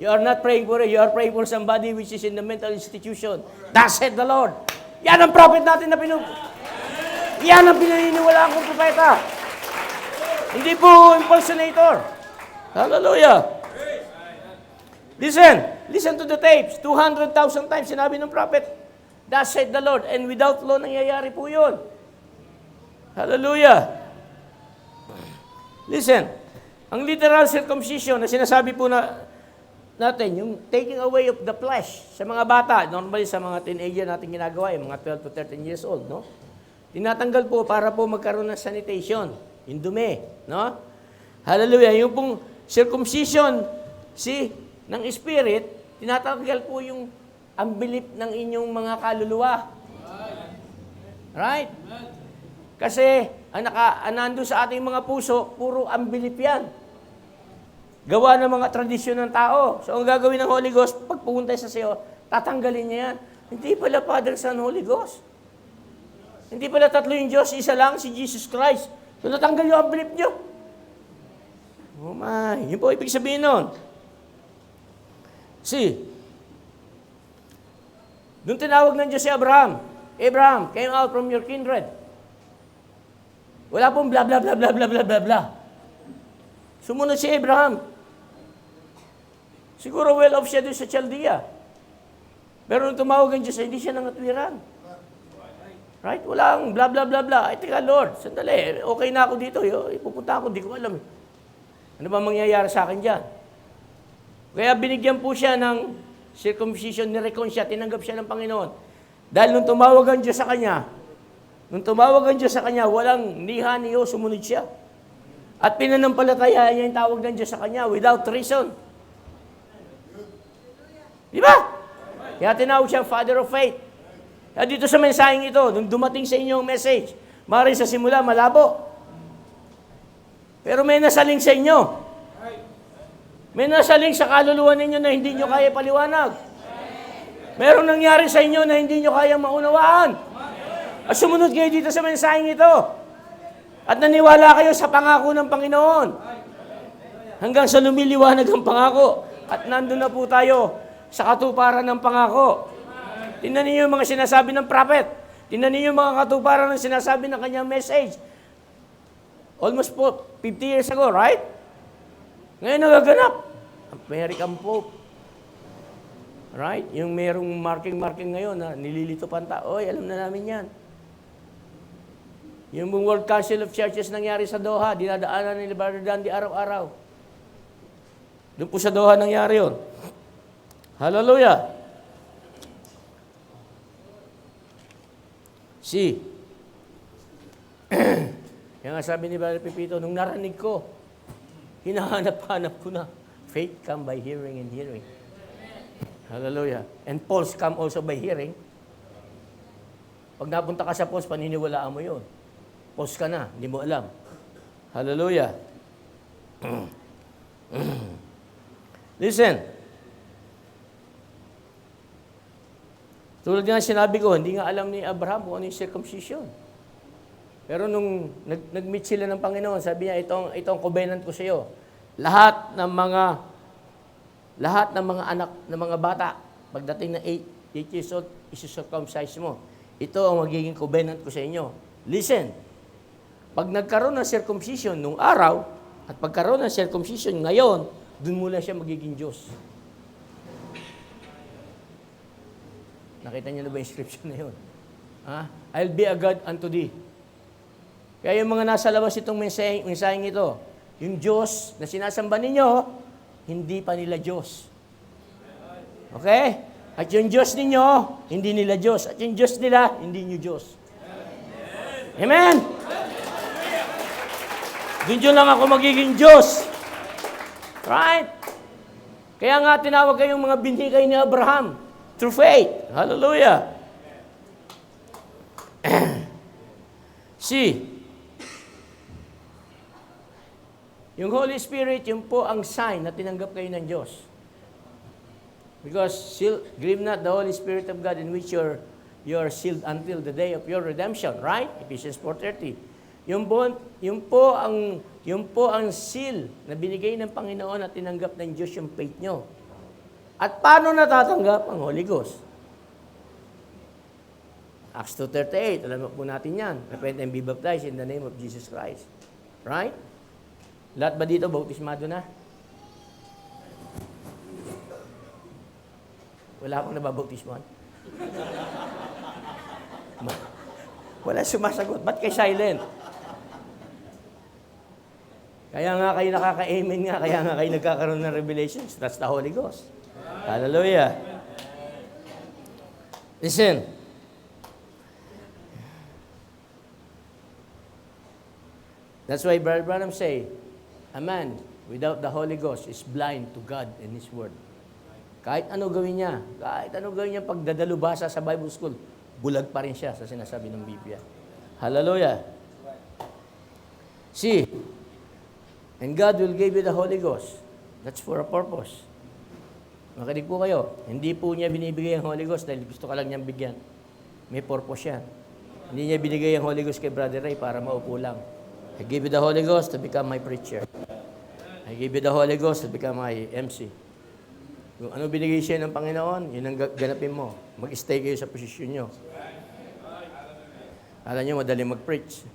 You are not praying for it. You are praying for somebody which is in the mental institution. Thus said the Lord. Yan ang prophet natin na yan ang pinaniniwalaan kong propeta. Hindi po impersonator. Hallelujah. Listen to the tapes. 200,000 times sinabi ng prophet, thus said the Lord. And without law, nangyayari po yun. Hallelujah. Listen, ang literal circumcision na sinasabi po natin, yung taking away of the flesh sa mga bata, normally sa mga teenager natin ginagawa, yung mga 12 to 13 years old, no? Tinatanggal po para po magkaroon ng sanitation, yung dumi, no? Hallelujah. Yung pong circumcision, ng spirit, tinatanggal po yung ambilip ng inyong mga kaluluwa. Right? Kasi, nandun sa ating mga puso, puro ambilip yan. Gawa ng mga tradisyon ng tao. So, ang gagawin ng Holy Ghost, pag pumunta sa sayo, tatanggalin niya yan. Hindi pala Father, Son, Holy Ghost. Hindi pala tatlo yung Diyos, isa lang, si Jesus Christ. So, natanggal yung ambilip nyo. Oh my, yun po ibig sabihin nun. Doon tinawag ng Diyos si Abraham. Abraham, came out from your kindred. Wala pong bla bla bla bla bla bla bla bla. Sumunod si Abraham. Siguro well off siya doon sa Chaldea. Pero nung tumawag ang Diyos, hindi siya nangatwiran. Right? Walang bla bla bla bla. Ay, teka Lord, sandali. Okay na ako dito. Ipupunta ako, di ko alam. Ano ba mangyayari sa akin dyan? Kaya binigyan po siya ng circumcision, nirecon siya, tinanggap siya ng Panginoon. Dahil nung tumawag ang Diyos sa kanya, walang niha niyo, sumunod siya. At pinanampalataya niya yung tawag ng Diyos sa kanya without reason. Di ba? Kaya tinawag siya Father of Faith. Kaya dito sa mensaheng ito, nung dumating sa inyo ang message, maaaring sa simula, malabo. Pero may nasaling sa inyo. May nasaling sa kaluluwa ninyo na hindi nyo kaya paliwanag. Merong nangyari sa inyo na hindi nyo kaya maunawaan. At sumunod kayo dito sa mensaheng ito. At naniwala kayo sa pangako ng Panginoon. Hanggang sa lumiliwanag ang pangako. At nandun na po tayo sa katuparan ng pangako. Tingnan niyo yung mga sinasabi ng prophet. Tingnan niyo yung mga katuparan ng sinasabi ng kanyang message. Almost po 50 years ago, right? Ngayon nagaganap. American Pope. Right? Yung merong marking ngayon na nililito pa ang tao. Oy, alam na namin yan. Yung World Council of Churches nangyari sa Doha, dinadaanan ni Brother Dandy araw-araw. Doon po sa Doha nangyari yun. Hallelujah! See, kaya nga sabi ni Brother Pepito, nung narinig ko, hinahanap-hanap ko na, faith come by hearing and hearing. Hallelujah. And Paul's come also by hearing. Pag napunta ka sa Paul's, paniniwalaan mo yun. Paul's ka na, hindi mo alam. Hallelujah. Listen. Tulad nga sinabi ko, hindi nga alam ni Abraham kung ano yung circumcision. Pero nung nag-meet sila ng Panginoon, sabi niya, itong covenant ko sa iyo. Lahat ng mga anak, ng mga bata, pagdating na 8 years old, isi-circumcise mo. Ito ang magiging covenant ko sa inyo. Listen, pag nagkaroon ng circumcision nung araw, at pagkaroon ng circumcision ngayon, dun mula siya magiging Diyos. Nakita niyo na ba yung scripture na yun? I'll be a God unto thee. Kaya yung mga nasa labas itong mensaheng ito, yung Diyos na sinasamba ninyo, hindi pa nila Diyos. Okay? At yung Diyos ninyo, hindi nila Diyos. At yung Diyos nila, hindi nyo Diyos. Amen? Doon lang ako magiging Diyos. Right? Kaya nga tinawag kayong mga binhi kayo ni Abraham. Through faith. Hallelujah. See, yung Holy Spirit, yun po ang sign na tinanggap kayo ng Diyos. Because grieve not the Holy Spirit of God in which you are sealed until the day of your redemption, right? Ephesians 4:30. Yun po ang seal na binigay ng Panginoon at tinanggap ng Diyos yung faith nyo. At paano natatanggap ang Holy Ghost? Acts 2:38, alam po natin yan. Repent and be baptized in the name of Jesus Christ. Right? Lahat ba dito bautismado na? Wala akong nababautisman. Wala sumasagot. Ba't kayo silent? Kaya nga kayo nakaka-amen nga, kaya nga kayo nagkakaroon ng revelations. That's the Holy Ghost. Hallelujah. Listen. That's why Brother Branham say, a man without the Holy Ghost is blind to God and His Word. Kahit ano gawin niya pagdadalubhasa sa Bible school, bulag pa rin siya sa sinasabi ng Biblia. Hallelujah. See, and God will give you the Holy Ghost. That's for a purpose. Makinig po kayo. Hindi po niya binibigay ang Holy Ghost dahil gusto ka lang niyang bigyan. May purpose yan. Hindi niya binigay ang Holy Ghost kay Brother Ray para maupo lang. I give you the Holy Ghost to become my preacher. I give you the Holy Ghost to become my MC. Kung ano binigay siya ng Panginoon, yun ang ganapin mo. Mag-stay kayo sa posisyon nyo. Alam nyo, madali mag-preach.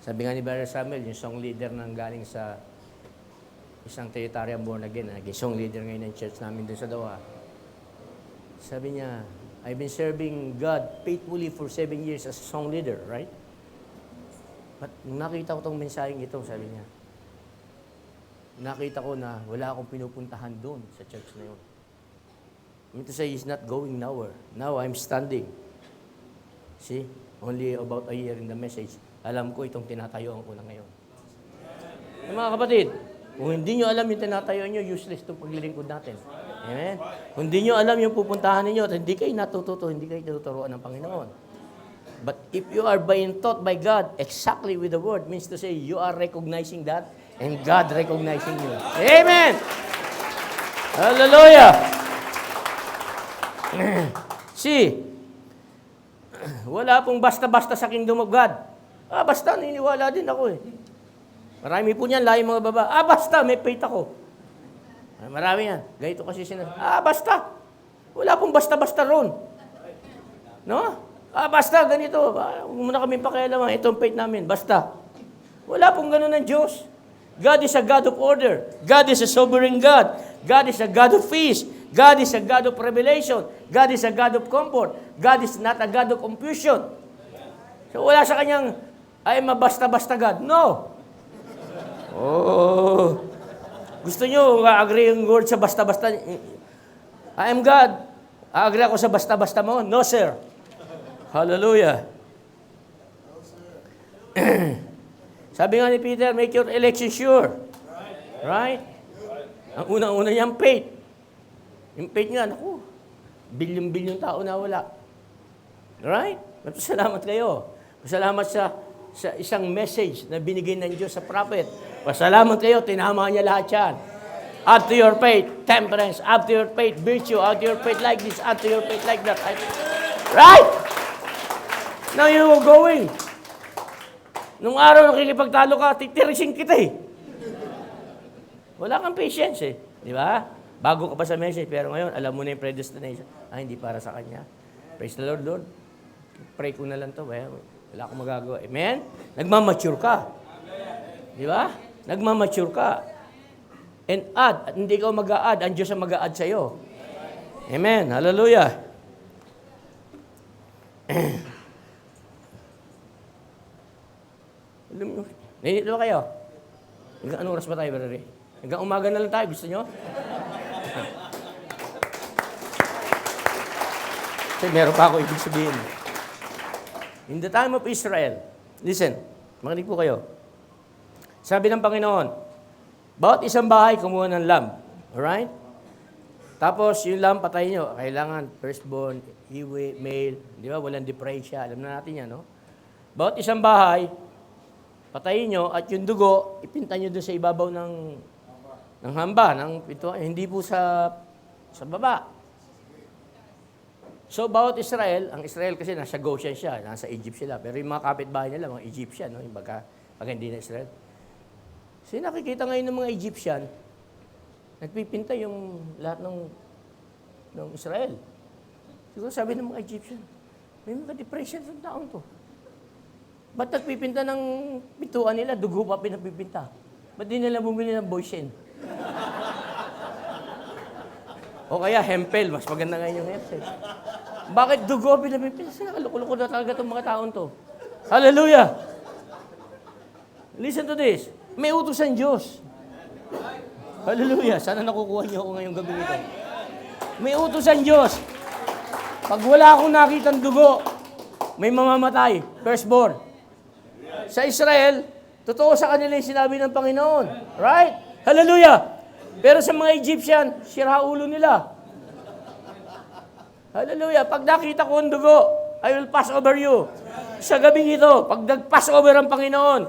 Sabi nga ni Brother Samuel, yung song leader nang galing sa isang Trinitarian born again, naging song leader ngayon ng church namin doon sa Doha. Sabi niya, I've been serving God faithfully for 7 years as a song leader, right? But nung nakita ko tong mensaheng ito, sabi niya, nakita ko na wala akong pinupuntahan doon sa church na yun. I mean to say, he's not going nowhere. Now, I'm standing. See? Only about a year in the message. Alam ko itong tinatayuan ko na ngayon. Mga kapatid, kung hindi nyo alam yung tinatayuan nyo, useless itong paglilingkod natin. Amen? Kung hindi nyo alam yung pupuntahan ninyo at hindi kayo natututo, hindi kayo tuturuan ng Panginoon. But if you are being taught by God exactly with the Word, means to say, you are recognizing that and God recognizing you. Amen! Hallelujah! C, wala pong basta-basta sa kingdom of God. Basta, niniwala din ako eh. Marami po niyan, lahi mga baba. Basta, may faith ako. Marami yan. Ganito kasi basta. Wala pong basta-basta ron. No? Basta, ganito. Huwag mo na kami pakialaman. Itong faith namin. Basta. Wala pong ganun ng Diyos. God is a God of order. God is a sovereign God. God is a God of peace. God is a God of revelation. God is a God of comfort. God is not a God of confusion. So wala sa kanyang, ay mabasta-basta God. No. Gusto nyo, agree yung word sa basta-basta. I am God. Agree ako sa basta-basta mo? No, sir. Hallelujah. Sabi nga ni Peter, make your election sure. Right? Ang unang-una niyang faith. Yung faith nga, naku, bilyon-bilyon tao na wala. Right? Salamat kayo. Salamat sa isang message na binigay ng Diyos sa prophet. Pasalamat kayo, tinama niya lahat yan. Add to your faith, temperance. Add to your faith, virtue. Add to your faith like this. Add to your faith like that. Right? Now you're going. Nung araw nakikipagtalo ka, titirisin kita eh. Wala kang patience eh. Di ba? Bago ka pa sa message, pero ngayon, alam mo na yung predestination. Hindi para sa kanya. Praise the Lord, Lord. Pray ko na lang to. Wala akong magagawa. Amen? Nagmamature ka. Di ba? Nagmamature ka. And add. At hindi ka mag-a-add. Ang Diyos ang mag-a-add sa'yo. Amen. Hallelujah. Nainit ba kayo? Hanggang anong oras ba tayo, brother? Hanggang umaga na lang tayo. Gusto nyo? Kasi meron pa ako ibig sabihin. In the time of Israel, listen, makinig po kayo. Sabi ng Panginoon, bawat isang bahay kumuha ng lamb. Alright? Tapos yung lamb, patayin nyo. Kailangan firstborn, iwi, male. Di ba? Walang depresya. Alam na natin yan, no? Bawat isang bahay, patayin nyo, at yung dugo, ipinta nyo doon sa ibabaw ng hamba, hindi po sa baba. So, bawat Israel, ang Israel kasi nasa Goshen siya, nasa Egypt sila. Pero yung mga kapitbahay nila, mga Egyptian, no? Yung pagka hindi na Israel. So, nakikita ngayon ng mga Egyptian, nagpipinta yung lahat ng Israel. Siguro sabi ng mga Egyptian, may mga depression sa taong to. Ba't nagpipinta ng pintuan nila, dugo pa pinapipinta? Ba't di nila bumili ng boysen? O kaya hempel, mas maganda ngayon yung hempel. Bakit dugo pinapipinta? Nakalukuloko na talaga itong mga taon to. Hallelujah! Listen to this. May utos ang Diyos. Hallelujah! Sana nakukuha niyo ako ngayong gabi ito. May utos ang Diyos. Pag wala akong nakitang dugo, may mamamatay. Firstborn. Sa Israel, totoo sa kanila yung sinabi ng Panginoon. Right? Hallelujah! Pero sa mga Egyptian, sira ulo nila. Hallelujah! Pag nakita ko ang dugo, I will pass over you. Sa gabing ito, pag nag-pass over ang Panginoon,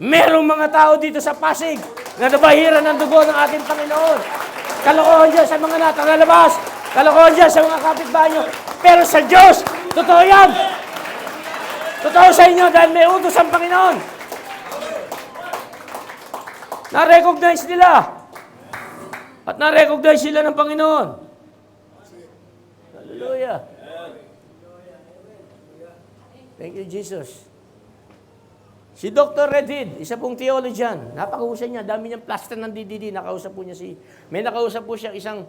merong mga tao dito sa Pasig na nabahiran ng dugo ng ating Panginoon. Kalokohan dyan sa mga natangalabas. Kalokohan dyan sa mga kapitbahay nyo. Pero sa Diyos, totoo yan. Totoo sa inyo dahil may utos ang Panginoon. Na-recognize nila. At na-recognize sila ng Panginoon. Hallelujah. Thank you, Jesus. Si Dr. Redhead, isa pong theologian, napakahusay niya, dami niyang plaster ng DDD, nakausap po niya may nakausap po siya isang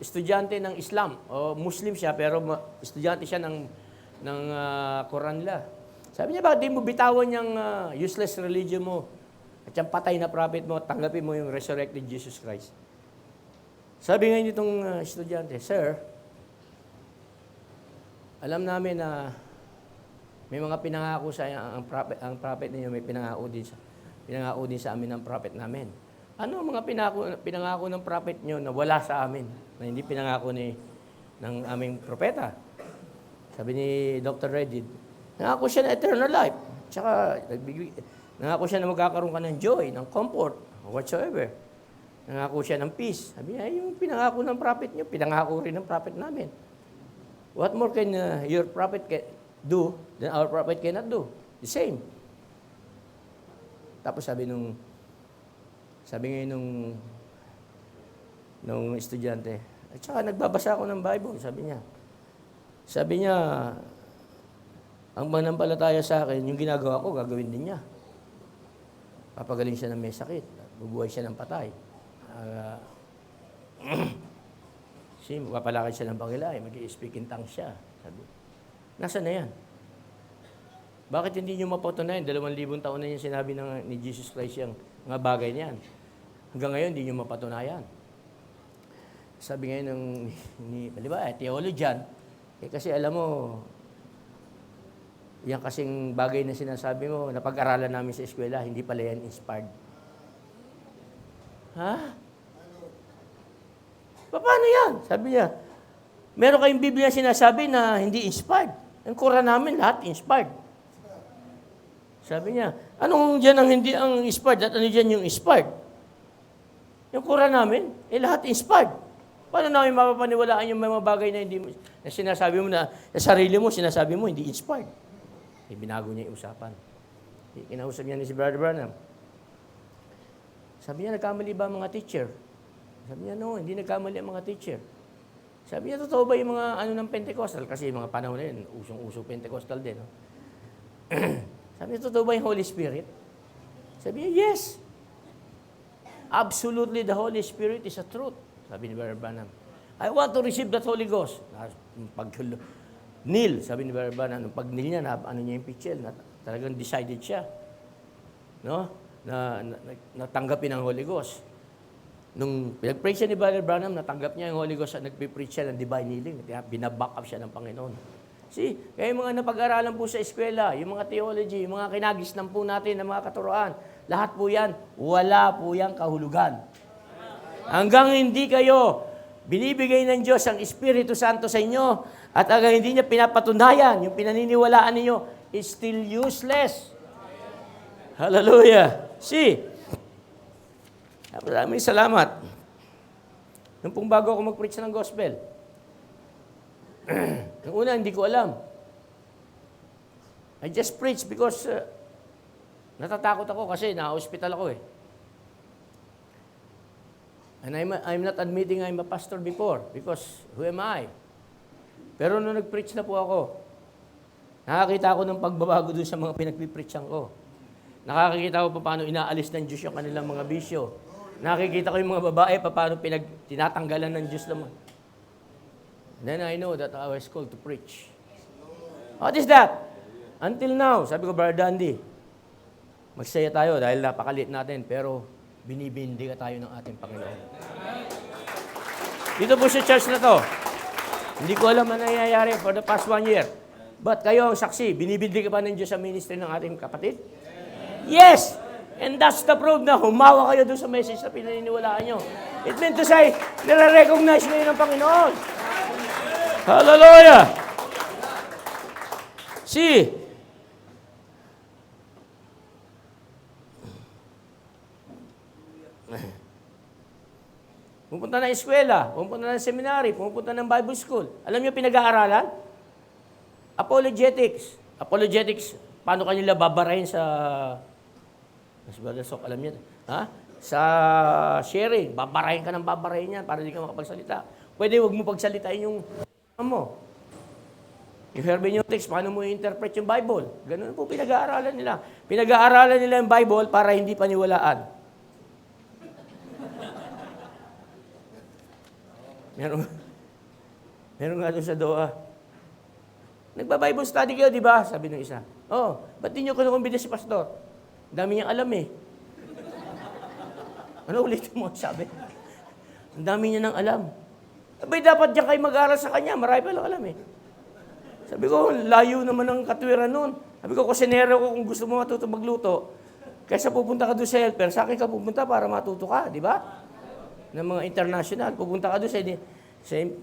estudyante ng Islam, o Muslim siya, pero estudyante siya ng Quran nila. Sabi niya, bakit di mo bitawan yung useless religion mo at yung patay na prophet mo, tanggapin mo yung resurrected Jesus Christ? Sabi ngayon itong estudyante, Sir, alam namin na may mga pinangako sa ang prophet ninyo, may pinangako din sa amin ng prophet namin. Ano ang mga pinangako ng prophet nyo na wala sa amin, na hindi pinangako ng aming propeta? Sabi ni Dr. Redhead, nangako siya ng eternal life. Tsaka, nangako siya na magkakaroon ka ng joy, ng comfort, whatsoever. Nangako siya ng peace. Sabi niya, yung pinangako ng prophet niyo, pinangako rin ng prophet namin. What more can your prophet do than our prophet cannot do? The same. Tapos sabi ngayon nung estudyante, at saka nagbabasa ako ng Bible, sabi niya, ang manampalataya sa akin, yung ginagawa ko, gagawin din niya. Papagaling siya ng may sakit, bubuhay siya ng patay. Papalakad siya ng bangilay, mag-i-speak in tongues siya. Sabi, nasaan na yan? Bakit hindi nyo mapatunayan? 2,000 taon na yung sinabi ni Jesus Christ yung mga bagay niyan. Hanggang ngayon, hindi nyo mapatunayan. Sabi ngayon theologian, kasi alam mo, yan kasing bagay na sinasabi mo, napag-aralan namin sa eskwela, hindi pala yan inspired. Ha? Paano yan? Sabi niya, meron kayong Biblia sinasabi na hindi inspired. Ang Quran namin, lahat inspired. Sabi niya, anong dyan ang hindi ang inspired at ano dyan yung inspired? Yung Quran namin, lahat inspired. Paano namin mapapaniwalaan yung mga bagay na hindi na sinasabi mo na sa sarili mo, sinasabi mo, hindi inspired? Binago niya yung usapan. Kinausap niya ni si Brother Branham. Sabi niya, nagkamali ba ang mga teacher? Sabi niya, no, hindi nagkamali ang mga teacher. Sabi niya, totoo ba yung mga ng Pentecostal? Kasi yung mga panahon na yun, usong-uso Pentecostal din. No? Sabi niya, totoo ba yung Holy Spirit? Sabi niya, yes. Absolutely, the Holy Spirit is a truth. Sabi ni Brother Branham. I want to receive that Holy Ghost. Kneel, sabi ni Brother Branham. Nung pag-kneel niya, niya yung pitchel, talagang decided siya. No? Natanggapin ang Holy Ghost. Nung pinag-preach siya ni Brother Branham, natanggap niya yung Holy Ghost at nag-preach siya ng divine healing. Binaback up siya ng Panginoon. Kaya yung mga napag-aralan po sa eskwela, yung mga theology, yung mga kinagisnan po natin ng mga katuroan, lahat po yan, wala po yan kahulugan. Hanggang hindi kayo binibigay ng Diyos ang Espiritu Santo sa inyo at hanggang hindi niya pinapatunayan, yung pinaniniwalaan ninyo is still useless. Hallelujah. Maraming salamat. Nung pong bago ako mag-preach ng gospel, nung una, hindi ko alam. I just preach because natatakot ako kasi na-hospital ako eh. And I'm not admitting I'm a pastor before because who am I? Pero nung nag-preach na po ako, nakakita ako ng pagbabago dun sa mga pinagpipreachan ko. Nakakita ko paano inaalis ng Diyos yung kanilang mga bisyo. Nakikita ko yung mga babae paano tinatanggalan ng Diyos naman. Then I know that I was called to preach. What is that? Until now, sabi ko, Brother Dandy, magsaya tayo dahil napakalit natin, pero binibindi ka tayo ng ating Panginoon. Dito po sa church na to, hindi ko alam ano nangyayari for the past 1 year. But kayo ang saksi, binibindi ka pa ng Diyos sa ministry ng ating kapatid? Yes! And that's the proof na humawa kayo doon sa message na pinaniniwalaan nyo. It meant to say, nire-recognize ngayon ng Panginoon. Hallelujah! Pupunta ng eskwela, pupunta ng seminary, pupunta ng Bible school. Alam niyo pinag-aaralan? Apologetics. Apologetics, paano kanila babarahin sa Sok, alam niyo? Ha? Sa sharing, babarahin ka ng babarahin yan para hindi ka makapagsalita. Pwede wag mo pagsalitain yung mo. Yung hermeneutics, paano mo i-interpret yung Bible? Ganun po pinag-aaralan nila. Pinag-aaralan nila yung Bible para hindi paniwalaan. Meron nga doon sa doa. Nagba-Bible study kayo, di ba? Sabi ng isa. Ba't di nyo kinukumbida si pastor? Dami niyang alam eh. Ano ulit mo? Sabi. Ang dami niya ng alam. Abay, dapat diyan kayo mag-aaral sa kanya. Marami pa lang alam eh. Sabi ko, layo naman ang katwiran nun. Sabi ko, kusinero ko kung gusto mo matuto magluto, kaysa pupunta ka doon sa helper, sa akin ka pupunta para matuto ka, di ba? Ng mga international. Pupunta ka doon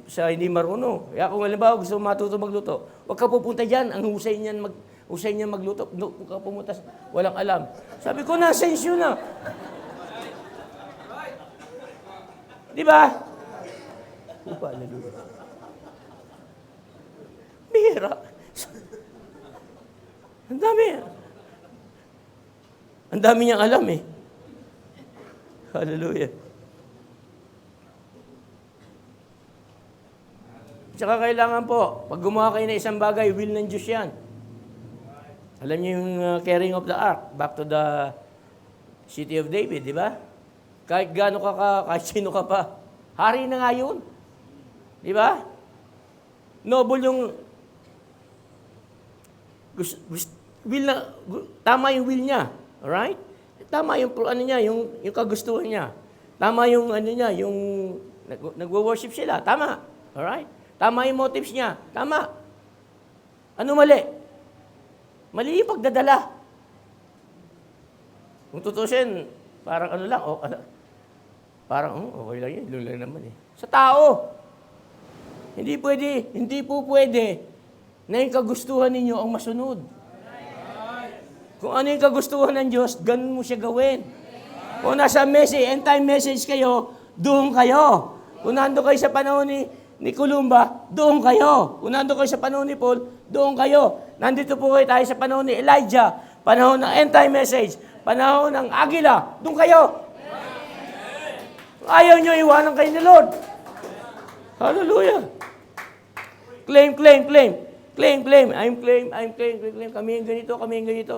sa hindi marunong. Kaya kung halimbawa gusto mo matuto magluto, huwag ka pupunta dyan. Ang husay niyan magluto. Huwag ka pumunta, walang alam. Sabi ko, nonsense yun na. Di ba? Hallelujah. Bihira. Ang dami. Ang dami niyang alam eh. Hallelujah. Tsaka kailangan po, pag gumawa kayo ng isang bagay, will ng Diyos yan. Alam niyo yung carrying of the ark, back to the city of David, di ba? Kahit gaano kahit sino ka pa, hari na nga yun. Di ba? Noble yung, tama yung will niya. Alright? Tama yung, yung kagustuhan niya. Tama yung, yung, nagwo-worship sila. Tama. Alright? Tama yung motives niya. Tama. Ano mali? Mali yung pagdadala. Kung tutusin, parang lang, parang, okay lang yun, lang naman eh. Sa tao, hindi po pwede na yung kagustuhan ninyo ang masunod. Kung ano yung kagustuhan ng Diyos, ganun mo siya gawin. Kung nasa end time message kayo, doon kayo. Kung nando kayo sa panahon ni Columba, doon kayo. Kung nando kayo sa panahon ni Paul, doon kayo. Nandito po tayo sa panahon ni Elijah, panahon ng end time message, panahon ng Agila, doon kayo. Ayaw nyo, iwanan kayo ni Lord. Hallelujah. Claim. I'm claim. Kami yung ganito.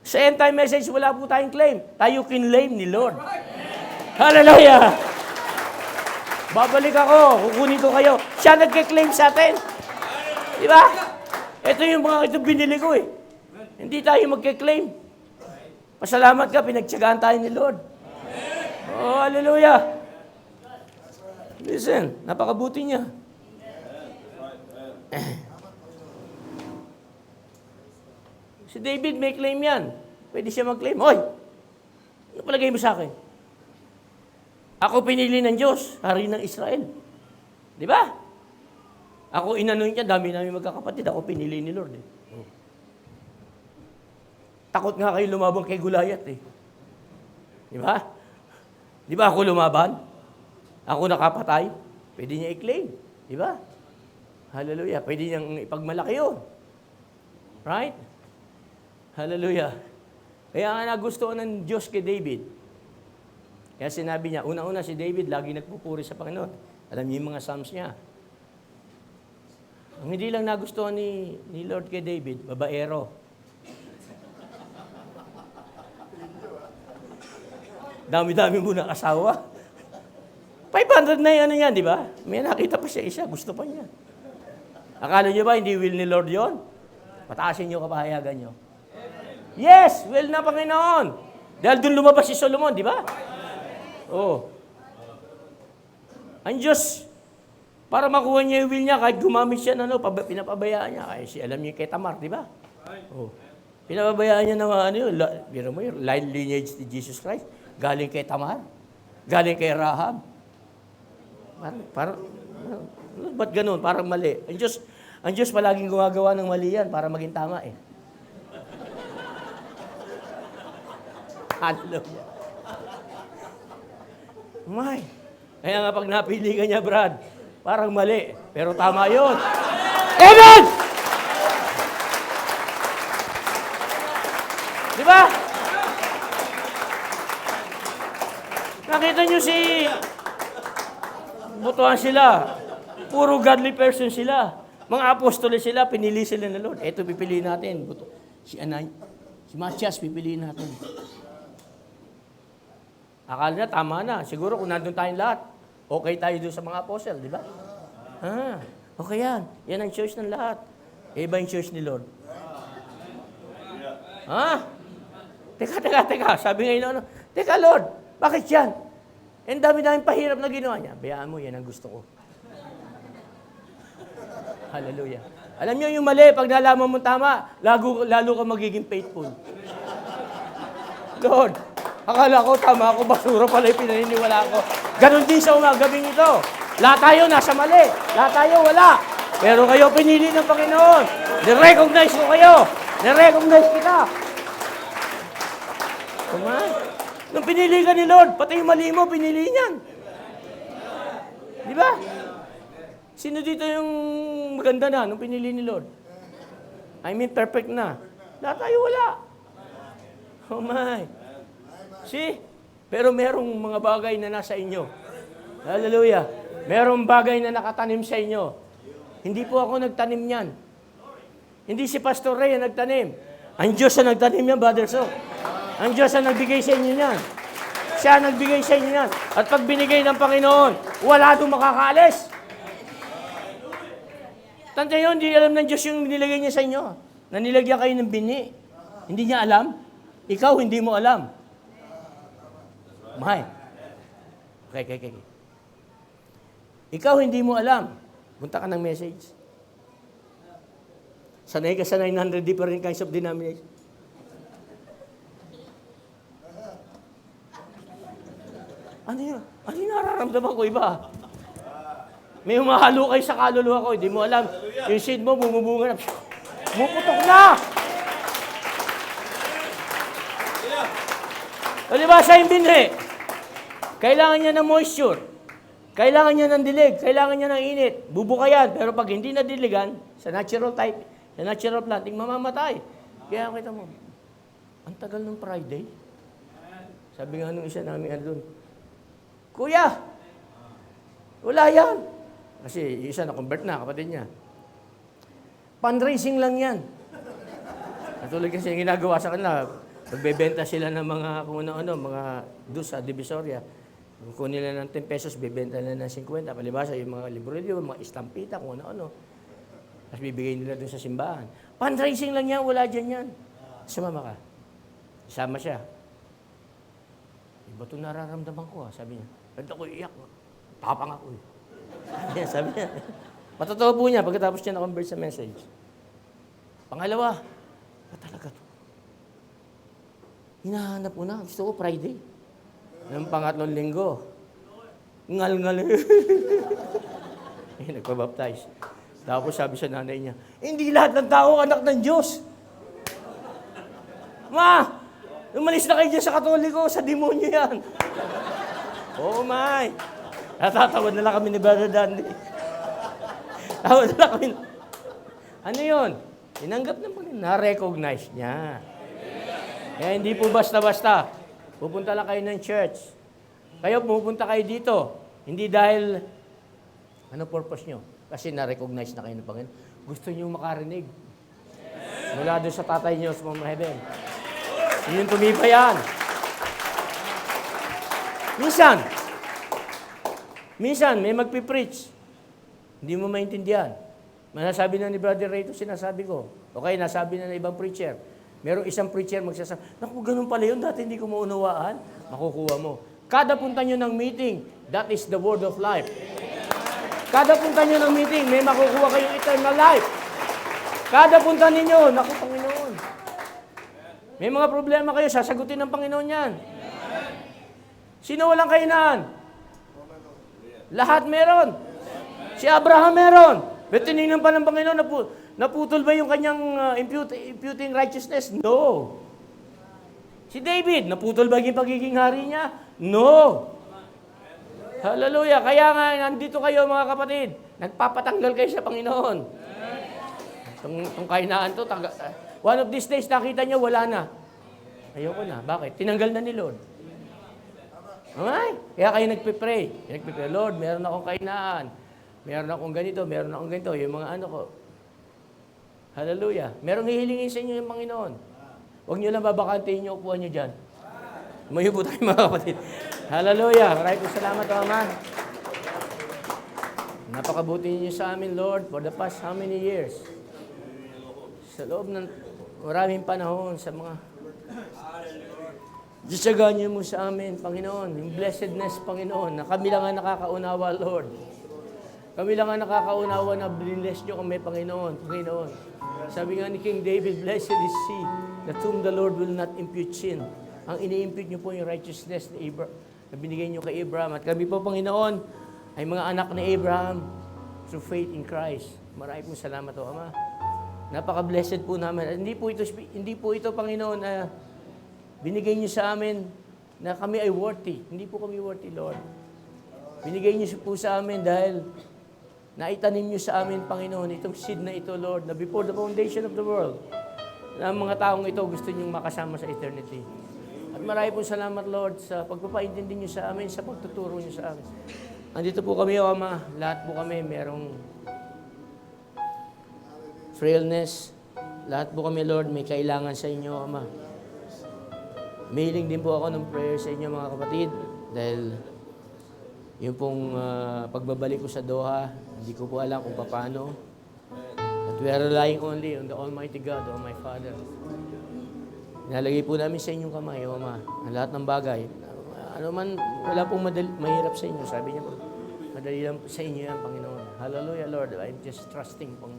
Sa end time message, wala po tayong claim. Tayo kinlaim ni Lord. Hallelujah. Babalik ako, kukunin ko kayo. Siya nagke-claim sa atin. Di ba? Ito binili ko eh. Hindi tayo magke-claim. Pasalamat ka, pinagtsagaan tayo ni Lord. Oh, hallelujah. Listen, napakabuti niya. Si David may claim yan. Pwede siya mag-claim. Hoy, ano palagay mo sa akin? Ako pinili ng Diyos, hari ng Israel. Di ba? Ako inanon niya, dami namin magkakapatid. Ako pinili ni Lord. Eh. Takot nga kayo lumabang kay Goliath eh. Di ba? Di ba ako lumaban? Ako nakapatay? Pwede niya i-claim. Di ba? Hallelujah. Pwede niyang ipagmalaki yun. Right? Hallelujah. Kaya nga nagustuhan ng Diyos kay David. Kaya sinabi niya, una-una si David, lagi nagpupuri sa Panginoon. Alam niyo yung mga Psalms niya. Ang hindi lang nagustuhan ni Lord kay David, babaero. Dami-dami mo ng asawa. 500 na yung ano yan, di ba? May nakita pa siya isa, gusto pa niya. Akala niyo ba, hindi will ni Lord yon? Pataasin niyo kapahayagan niyo. Yes, will na Panginoon. Dahil doon lumabas si Solomon, di ba? Oh. Ang Diyos, para makuha niya yung will niya, kahit gumamit siya na pinapabayaan niya. Kasi alam niya kay Tamar, di ba? Oh. Pinapabayaan niya na biro mo yun, line lineage ni Jesus Christ. Galing kay Tamar. Galing kay Rahab. Parang ba't ganun? Parang mali. Ang Diyos palaging gumagawa ng mali yan para maging tama eh. Hallelujah. My. Kaya nga pag napili ka niya, Brad, parang mali. Pero tama yun. Amen! Di ba? Nakita niyo si butuan sila. Puro godly person sila. Mga apostol sila, pinili sila ng Lord. Ito pipiliin natin. Si Matias, pipiliin natin. Akala na, tama na. Siguro kung nandun tayong lahat, okay tayo doon sa mga apostle, di ba? Okay yan. Yan ang choice ng lahat. Iba yung choice ni Lord. Teka. Sabi ngayon, teka Lord, bakit yan? Ang dami-daming pahirap na ginawa niya. Bayaan mo, yan ang gusto ko. Hallelujah. Alam niyo yung mali, pag nalaman mo tama, lalo ka magiging faithful. Lord, akala ko tama ako, basura pala yung pinaniniwala ko. Ganon din sa gabing ito. Lahat tayo nasa mali. Lahat tayo wala. Pero kayo pinili ng Panginoon. Ni-recognize ko kayo. Ni-recognize kita. Come on. Nung pinili ka ni Lord, pati yung mali mo, pinili niyan. Di ba? Sino dito yung maganda na nung pinili ni Lord? I mean, perfect na. Lahat tayo wala. Oh my. See? Pero merong mga bagay na nasa inyo. Hallelujah. Merong bagay na nakatanim sa inyo. Hindi po ako nagtanim yan. Hindi si Pastor Ray ang nagtanim. Ang Diyos ang nagtanim yan, Brother So. Ang Diyos ang nagbigay sa inyo yan. Siya ang nagbigay sa inyo yan. At pag binigay ng Panginoon, wala doon makakaalis. Tanda yun, hindi alam ng Diyos yung nilagay niya sa inyo. Na nilagyan kayo ng bini. Hindi niya alam. Ikaw, hindi mo alam. Mahal. Okay. Ikaw, hindi mo alam. Punta ka ng message. Sanay ka sa 900 different kinds of denomination. Ano yun? Ano yung nararamdaman ko iba? May umahalo kayo sa kaluluwa ko, hindi mo alam. Yung seed mo, bumubunga na. Muputok na! O diba, sa yung binhi, kailangan niya ng moisture. Kailangan niya ng dilig. Kailangan niya ng init. Bubukayan. Pero pag hindi na diligan, sa natural type, sa natural planting, mamamatay. Kaya kita mo, ang tagal ng Friday. Sabi nga nung isa namin doon, Kuya, wala yan. Kasi yung isa na-convert na, kapatid niya. Fundraising lang yan. Katulad kasi yung ginagawa sa kanila, magbebenta sila ng mga, kung ano-ano, mga doon sa Divisoria. Kung nila ng 10 pesos, bebenta nila ng 50. Palibasa, yung mga libro-libro, mga istampita, kung ano-ano. Tapos bibigay nila doon sa simbahan. Fundraising lang yan, wala dyan yan. Sumama ka. Isama siya. Iba ito nararamdaman ko, sabi niya. Ganda ko iyak. Tapang ako eh. Sabi niya. Matotoo po niya pagkatapos niya na-convert sa message. Pangalawa, ba talaga to? Hinahanap ko na. Gusto ko Friday. Ng pangatlong linggo. Ngal-ngal. Nagpabaptize. Tapos sabi sa nanay niya, hindi lahat ng tao anak ng Diyos. Ma! Umalis na kayo dyan sa Katoliko, sa demonyo yan. Oh my! Natatawad na lang kami ni Brother Dandy. Tawad na lang kami. Ano yun? Tinanggap ng Panginoon. Na-recognize niya. Kaya hindi po basta-basta. Pupunta lang kayo ng church. Kayo pupunta kayo dito. Hindi dahil, ano purpose nyo? Kasi na-recognize na kayo ng Panginoon. Gusto nyo makarinig. Mula doon sa tatay nyo sa mga heaven. Yun tumipa yan. Minsan, may magpipreach. Hindi mo maintindihan. Manasabi na ni Brother Ray ito, sinasabi ko. Okay, nasabi na ng ibang preacher. Merong isang preacher magsasabi, naku, ganun pala yun, dati hindi ko maunawaan. Makukuha mo. Kada punta nyo ng meeting, that is the word of life. Kada punta nyo ng meeting, may makukuha kayong eternal life. Kada punta ninyo, naku, Panginoon. May mga problema kayo, sasagutin ng Panginoon yan. Sino walang kainaan? Lahat meron. Si Abraham meron. Pero tinignan pa ng Panginoon, naputol ba yung kanyang imputing righteousness? No. Si David, naputol ba yung pagiging hari niya? No. Hallelujah. Kaya nga, nandito kayo mga kapatid. Nagpapatanggal kayo sa Panginoon. Itong kainaan to, one of these days, nakita niyo, wala na. Ayoko na. Bakit? Tinanggal na ni Lord. Okay? Kaya kayo nagpipray. Lord, meron akong kainaan. Meron akong ganito, meron akong ganito. Yung mga ano ko. Hallelujah. Merong hihilingin sa inyo yung Panginoon. Huwag nyo lang babakantayin yung upuan nyo dyan. Tumayo po tayo mga kapatid. Hallelujah. Maraming salamat, Ama. Napakabuti niyo sa amin, Lord, for the past how many years? Sa loob ng maraming panahon, sa mga Diyasagaan niyo mo sa amin, Panginoon, yung blessedness, Panginoon, na kami lang ang nakakaunawa, Lord. Kami lang ang nakakaunawa na bless niyo kami, Panginoon. Sabi nga ni King David, blessed is he, that whom the Lord will not impute sin. Ang ini-impute niyo po yung righteousness ni Abraham, na binigay niyo kay Abraham. At kami po, Panginoon, ay mga anak ni Abraham through faith in Christ. Maraming po salamat po, Ama. Napaka-blessed po namin. At hindi po ito, Panginoon, binigay niyo sa amin na kami ay worthy. Hindi po kami worthy, Lord. Binigay niyo po sa amin dahil naitanim niyo sa amin, Panginoon, itong seed na ito, Lord, na before the foundation of the world, na ang mga taong ito gusto niyong makasama sa eternity. At marami po salamat, Lord, sa pagpapaintindi niyo sa amin, sa pagtuturo niyo sa amin. Andito po kami, O Ama. Lahat po kami merong frailness. Lahat po kami, Lord, may kailangan sa inyo, Ama. Mailing din po ako ng prayer sa inyo, mga kapatid, dahil yung pong pagbabalik ko sa Doha, hindi ko po alam kung paano. But we are relying only on the Almighty God, O my Father. Nalagay po namin sa inyong kamay, O Ama, ang lahat ng bagay. Ano man, wala pong mahirap sa inyo. Sabi niya po, madali lang sa inyo yan, Panginoon. Hallelujah, Lord. I'm just trusting pong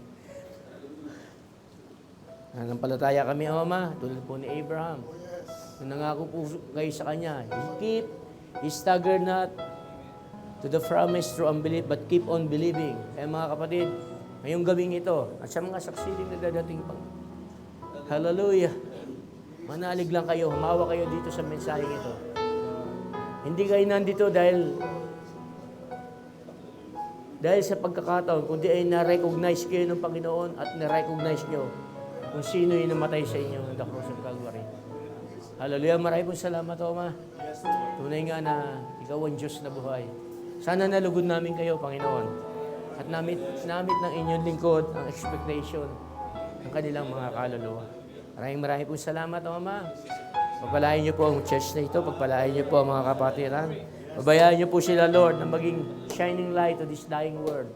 nanampalataya kami, O Ama, tulad po ni Abraham. Nung nangako po kayo sa kanya, he staggered not to the promise through unbelief, but keep on believing. Kaya mga kapatid, ngayong gabing ito, at sa mga saksiling na dadating pang, hallelujah, manalig lang kayo, humawa kayo dito sa mensaheng ito. Hindi kayo nandito dahil sa pagkakataon, kundi ay na-recognize kayo ng Panginoon at na-recognize nyo kung sino yung namatay sa inyo on the cross of Calvary. Hallelujah, maraming pong salamat, O Ama. Tunay nga na ikaw ang Diyos na buhay. Sana nalugod namin kayo, Panginoon. At namit ng inyong lingkod ang expectation ng kanilang mga kaluluwa. Maraming pong salamat, O Ama. Pagpalain niyo po ang church na ito. Pagpalain niyo po ang mga kapatiran. Pabayaan niyo po sila, Lord, na maging shining light to this dying world.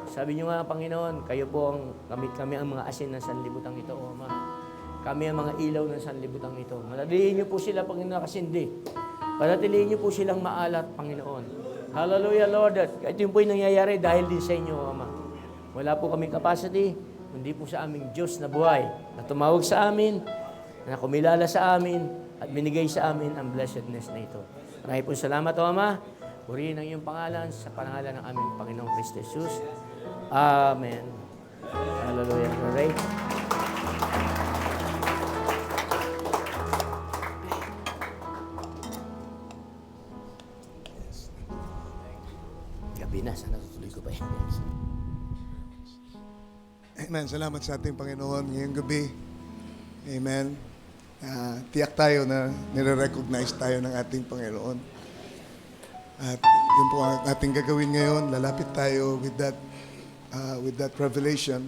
Sabi niyo nga, Panginoon, kayo po kami ang mga asin ng sanlibutan ito, O Ama. Kami ang mga ilaw ng sanlibutan ito. Manatilihin niyo po sila, Panginoon, nakasindi. Panatilihin niyo po silang maalat, Panginoon. Hallelujah, Lord. At ito yung po yung nangyayari dahil din sa inyo, Ama. Wala po kaming capacity, kundi po sa aming Diyos na buhay, na tumawag sa amin, na kumilala sa amin, at binigay sa amin ang blessedness na ito. Maraming po salamat, O Ama. Purihin ang iyong pangalan sa pangalan ng aming Panginoong Kristo Jesus. Amen. Hallelujah. Pray. Sana tutuloy ko pa yan. Amen. Salamat sa ating Panginoon ngayong gabi. Amen. Tiyak tayo na nire-recognize tayo ng ating Panginoon. At yun po ang ating gagawin ngayon. Lalapit tayo with that revelation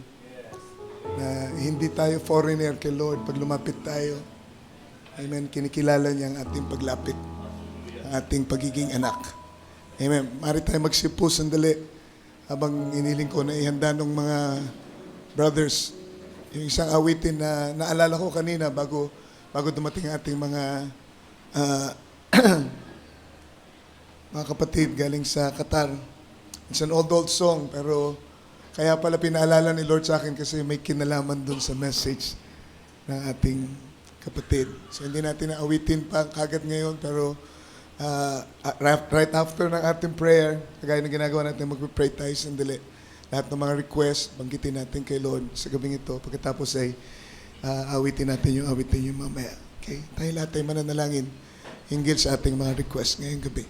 na hindi tayo foreigner kay Lord. Pag lumapit tayo, amen, kinikilala niya ang ating paglapit, ang ating pagiging anak. Amen. Mari tayo magsipo sandali habang iniling ko na ihanda ng mga brothers yung isang awitin na naalala ko kanina bago dumating ating mga mga kapatid galing sa Qatar. It's an old song pero kaya pala pinaalala ni Lord sa akin kasi may kinalaman dun sa message ng ating kapatid. So hindi natin naawitin pa kagad ngayon pero right after ng ating prayer, kagaya na ginagawa natin, mag-pray tayo sandali. Lahat ng mga request, banggitin natin kay Lord sa gabing ito. Pagkatapos ay awitin natin yung mamaya. Okay? Tayo lahat ay mananalangin hinggil sa ating mga request ngayong gabi.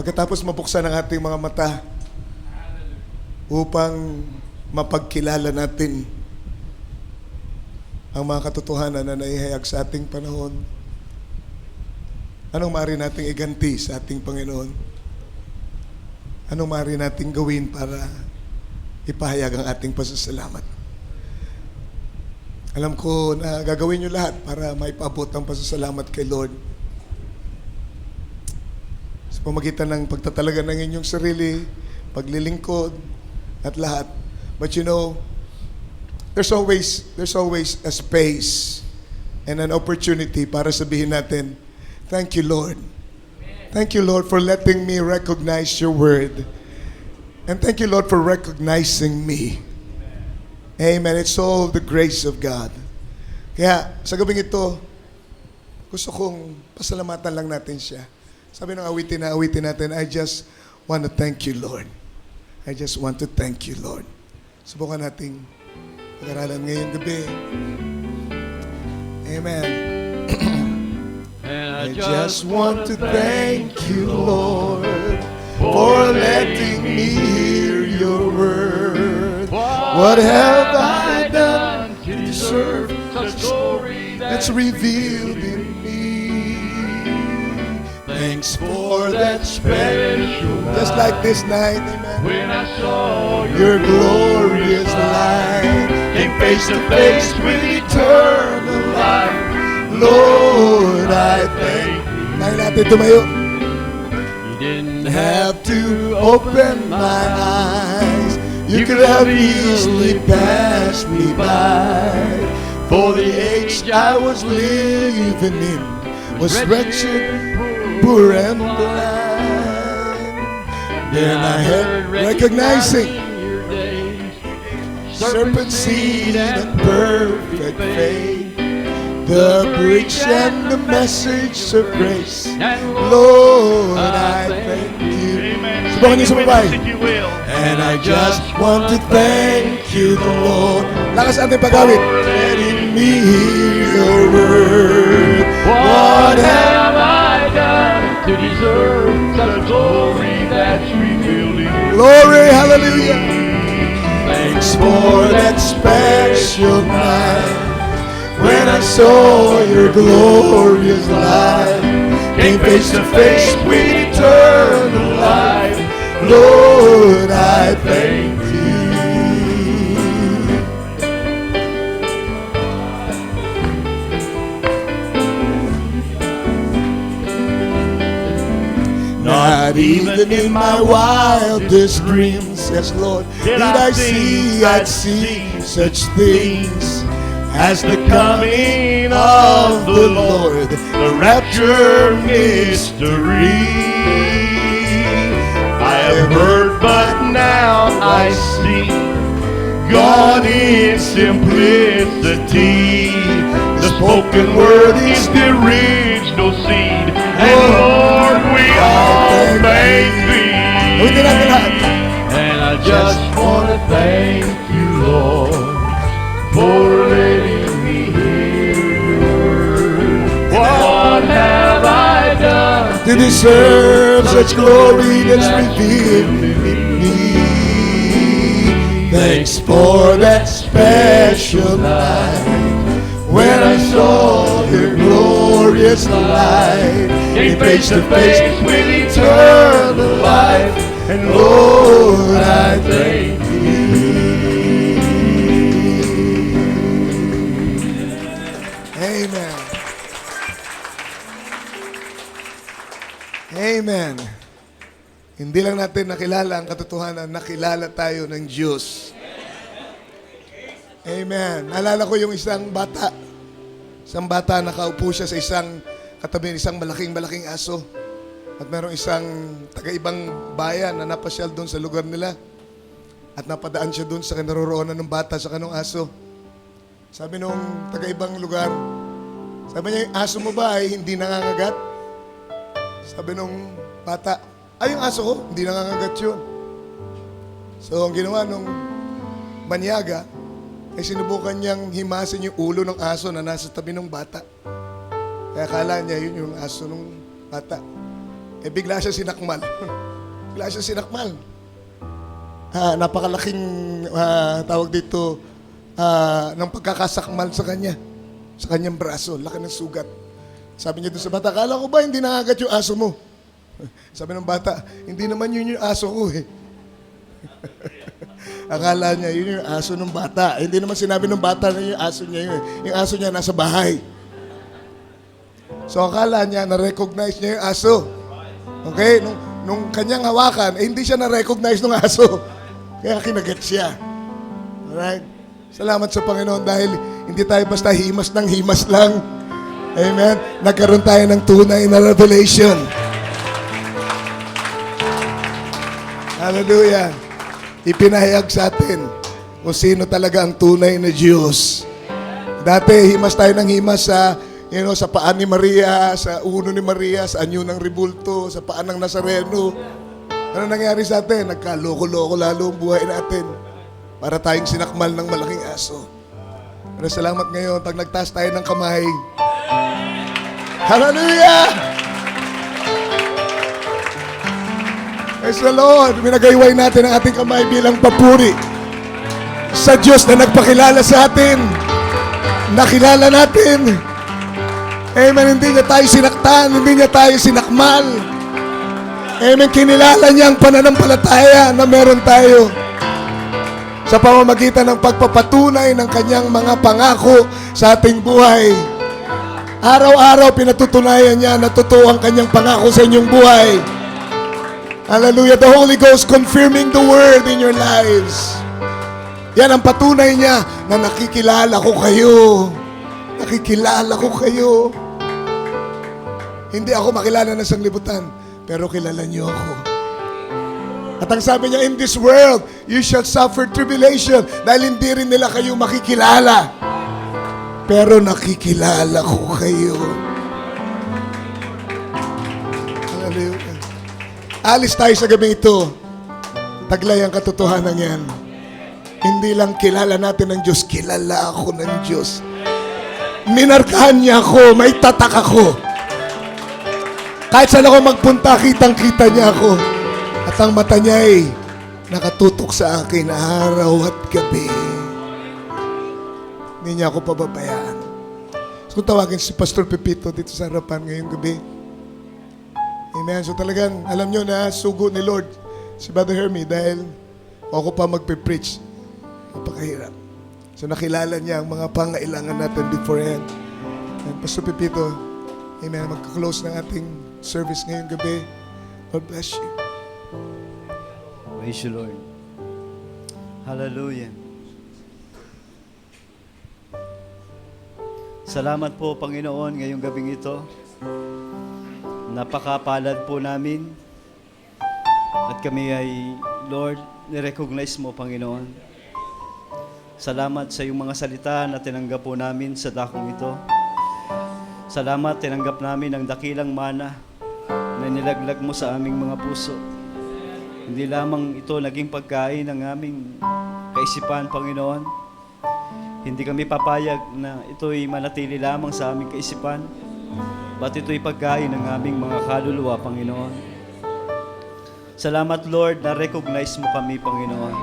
Pagkatapos mabuksan ang ating mga mata upang mapagkilala natin ang mga katotohanan na naihayag sa ating panahon, anong maaari nating iganti sa ating Panginoon? Anong maaari nating gawin para ipahayag ang ating pasasalamat? Alam ko na gagawin niyo lahat para maipaabot ang pasasalamat kay Lord. Sa pamagitan ng pagtatalaga ng inyong sarili, paglilingkod, at lahat. But you know, there's always a space and an opportunity para sabihin natin, thank you, Lord. Thank you, Lord, for letting me recognize your word. And thank you, Lord, for recognizing me. Amen. It's all the grace of God. Kaya sa gabing ito, gusto kong pasalamatan lang natin siya. Sabi ng awitin natin, I just want to thank you, Lord. I just want to thank you, Lord. Subukan nating pag-aralan ngayong gabi. Amen. And I just want to thank you, Lord, for letting me hear your word. What have I done to deserve such glory that's revealed in me? Thanks for that special, just like this night, amen. when I saw Your glorious light came face to face with eternal life. Lord, I thank you. Kaya natin tumayo. you didn't Have to open my eyes. You could have easily passed me by. For the age I was living in was wretched, poor and blind. Then I had recognizing your days, serpent seed and perfect faith, the breach and the message of grace. Lord, I thank you. Subukan niyo sumabay. And I just want to thank you, the Lord. Lakas ating pag-awit. Letting me hear your word. What have I done to deserve such glory that's revealed in you? Glory, hallelujah. Thanks for that special night when I saw your glorious light, came face to face with eternal life. Lord, I thank you. Not even in my wildest dreams, yes, Lord, did I see, I'd see such things as the coming of the Lord, the rapture mystery. I have heard, but now I see God in simplicity. The spoken word is the original seed, and Lord, we all thank Thee. And I just want to thank you, Lord, for letting me hear your word. What have I done to deserve such glory that's revealed in me? Thanks for that special night when I saw your glorious light, came face to face with eternal life, and Lord, I thank you. Amen. Amen. Hindi lang natin nakilala ang katotohanan, nakilala tayo ng Diyos. Amen. Naalala ko yung isang bata. Isang bata, nakaupo siya sa isang katabi ng isang malaking aso. At merong isang taga-ibang bayan na napasyal doon sa lugar nila. At napadaan siya doon sa kinaroroonan ng bata sa kanong aso. Sabi nung taga-ibang lugar, sabi niya, yung aso mo ba ay hindi nangangagat? Sabi nung bata, ay yung aso ko, hindi nangangagat yun. So ang ginawa nung banyaga, ay sinubukan niyang himasin yung ulo ng aso na nasa tabi ng bata. Kaya akala niya yun yung aso ng bata. bigla siya sinakmal. Bigla siya sinakmal. Napakalaking tawag dito ng pagkakasakmal sa kanya. Sa kanyang braso, laki ng sugat. Sabi niya doon sa bata, "Kala ko ba hindi nangagat yung aso mo?" Sabi ng bata, "Hindi naman yun yung aso ko eh." Akala niya yun yung aso ng bata. Hindi naman sinabi ng bata na yung aso niya yun. Yung aso niya nasa bahay. So akala niya na-recognize niya yung aso. Okay? Nung kanyang hawakan, hindi siya na-recognize ng aso. Kaya kinagat siya. Alright? Salamat sa Panginoon dahil hindi tayo basta himas ng himas lang. Amen? Nagkaroon tayo ng tunay na revelation. Hallelujah. Ipinahayag sa atin kung sino talaga ang tunay na Diyos. Dati, himas tayo ng himas sa sa paan ni Maria, sa uno ni Maria, sa anyo ng Ribulto, sa paan ng Nazareno. Ano nangyari sa atin? Nagkaloko-loko lalo ang buhay natin. Para tayong sinakmal ng malaking aso. Pero salamat ngayon, pag nagtaas tayo ng kamay. Hallelujah! Praise the Lord! Minagayway natin ang ating kamay bilang papuri sa Diyos na nagpakilala sa atin. Nakilala natin. Amen. Hindi niya tayo sinaktan, hindi niya tayo sinakmal. Amen. Kinilala niya ang pananampalataya na meron tayo sa pamamagitan ng pagpapatunay ng kanyang mga pangako sa ating buhay. Araw-araw pinatutunayan niya na totoo ang kanyang pangako sa inyong buhay. Hallelujah. The Holy Ghost confirming the word in your lives. Yan ang patunay niya na nakikilala ko kayo. Nakikilala ko kayo. Hindi ako makilala ng sanglibutan, pero kilala niyo ako. At ang sabi niya, in this world, you shall suffer tribulation. Dahil hindi rin nila kayo makikilala. Pero nakikilala ko kayo. Hallelujah. Alis tayo sa gabi ito. Taglay ang katotohanan yan. Hindi lang kilala natin ng Diyos, kilala ako ng Diyos. Minarkahan niya ako, may tatak ako. Kahit saan ako magpunta, kitang-kita niya ako. At ang mata niya ay nakatutok sa akin araw at gabi. Hindi niya ako pababayaan. So tawagin si Pastor Pepito dito sa harapan ngayong gabi. Amen. So talagang alam nyo na sugo ni Lord si Brother Hermie dahil ako pa magpe-preach. Napakahirap. So nakilala niya ang mga pangailangan natin beforehand. And Pastor Pepito, amen, magka-close ng ating service ngayong gabi. God bless you. Praise you, Lord. Hallelujah. Salamat po, Panginoon, ngayong gabing ito. Napakapalad po namin. At kami ay, Lord, nirecognize mo, Panginoon. Salamat sa iyong mga salita na tinanggap po namin sa dakong ito. Salamat, tinanggap namin ang dakilang mana na nilaglag mo sa aming mga puso. Hindi lamang ito naging pagkain ng aming kaisipan, Panginoon. Hindi kami papayag na ito'y manatili lamang sa aming kaisipan, but ito'y pagkain ng aming mga kaluluwa, Panginoon. Salamat, Lord, na recognize mo kami, Panginoon.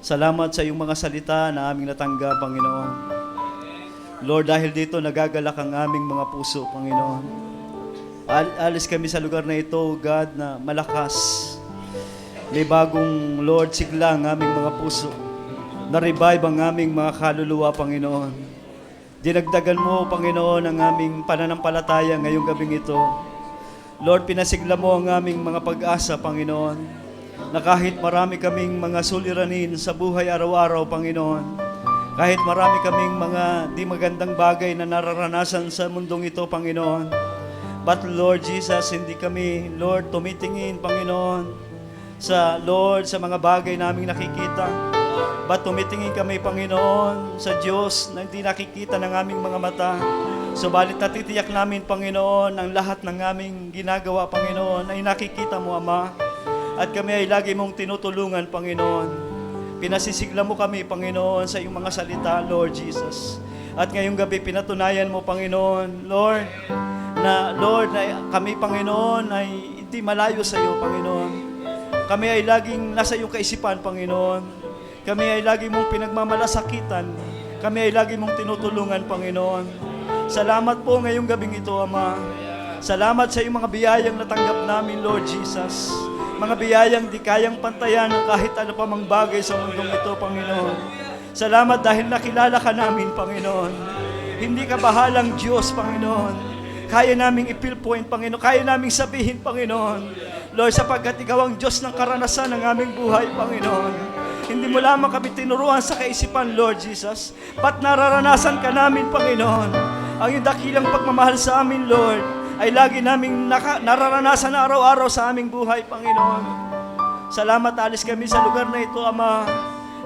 Salamat sa iyong mga salita na aming natanggap, Panginoon. Lord, dahil dito nagagalak ang aming mga puso, Panginoon. Alis kami sa lugar na ito, God, na malakas. May bagong, Lord, sigla ang aming mga puso. Na-revive ang aming mga kaluluwa, Panginoon. Dinagdagan mo, Panginoon, ang aming pananampalataya ngayong gabing ito. Lord, pinasigla mo ang aming mga pag-asa, Panginoon, na kahit marami kaming mga suliranin sa buhay araw-araw, Panginoon, kahit marami kaming mga di magandang bagay na nararanasan sa mundong ito, Panginoon, but Lord Jesus, hindi kami, Lord, tumitingin, Panginoon, sa mga bagay naming nakikita, but tumitingin kami, Panginoon, sa Diyos na hindi nakikita ng aming mga mata. Subalit natitiyak namin, Panginoon, ang lahat ng aming ginagawa, Panginoon, ay nakikita mo, Ama. At kami ay lagi mong tinutulungan, Panginoon. Pinasisigla mo kami, Panginoon, sa iyong mga salita, Lord Jesus. At ngayong gabi, pinatunayan mo, Panginoon, Lord, na Lord, na kami, Panginoon, ay hindi malayo sa iyo, Panginoon. Kami ay laging nasa iyong kaisipan, Panginoon. Kami ay laging mong pinagmamalasakitan. Kami ay laging mong tinutulungan, Panginoon. Salamat po ngayong gabing ito, Ama. Salamat sa iyong mga biyayang natanggap namin, Lord Jesus. Mga biyayang di kayang pantayan ng kahit ano pa mang bagay sa mundong ito, Panginoon. Salamat dahil nakilala ka namin, Panginoon. Hindi ka bahalang Diyos, Panginoon. Kaya naming i-pinpoint, Panginoon. Kaya naming sabihin, Panginoon. Lord, sapagkat ikaw ang Diyos ng karanasan ng aming buhay, Panginoon. Hindi mo lamang kami tinuruan sa kaisipan, Lord Jesus. Ba't nararanasan ka namin, Panginoon? Ang iyong dakilang pagmamahal sa amin, Lord, ay lagi naming nararanasan na araw-araw sa aming buhay, Panginoon. Salamat, alis kami sa lugar na ito, Ama,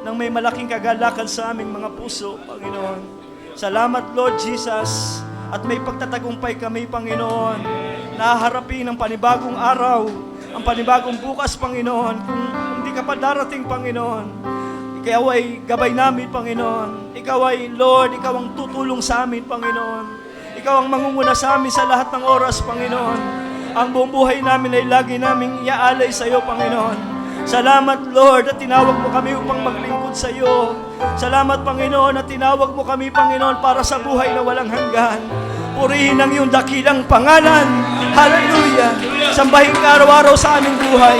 nang may malaking kagalakan sa aming mga puso, Panginoon. Salamat, Lord Jesus, at may pagtatagumpay kami, Panginoon, na harapin ang panibagong araw, ang panibagong bukas, Panginoon. Kung hindi ka pa darating, Panginoon, ikaw ay gabay namin, Panginoon. Ikaw ay, Lord, ikaw ang tutulong sa amin, Panginoon. Ikaw ang mangunguna sa amin sa lahat ng oras, Panginoon. Ang buong buhay namin ay lagi naming iaalay sa iyo, Panginoon. Salamat, Lord, at tinawag mo kami upang maglingkod sa iyo. Salamat, Panginoon, at tinawag mo kami, Panginoon, para sa buhay na walang hanggan. Purihin ang iyong dakilang pangalan. Hallelujah! Sambahin ka araw-araw sa aming buhay.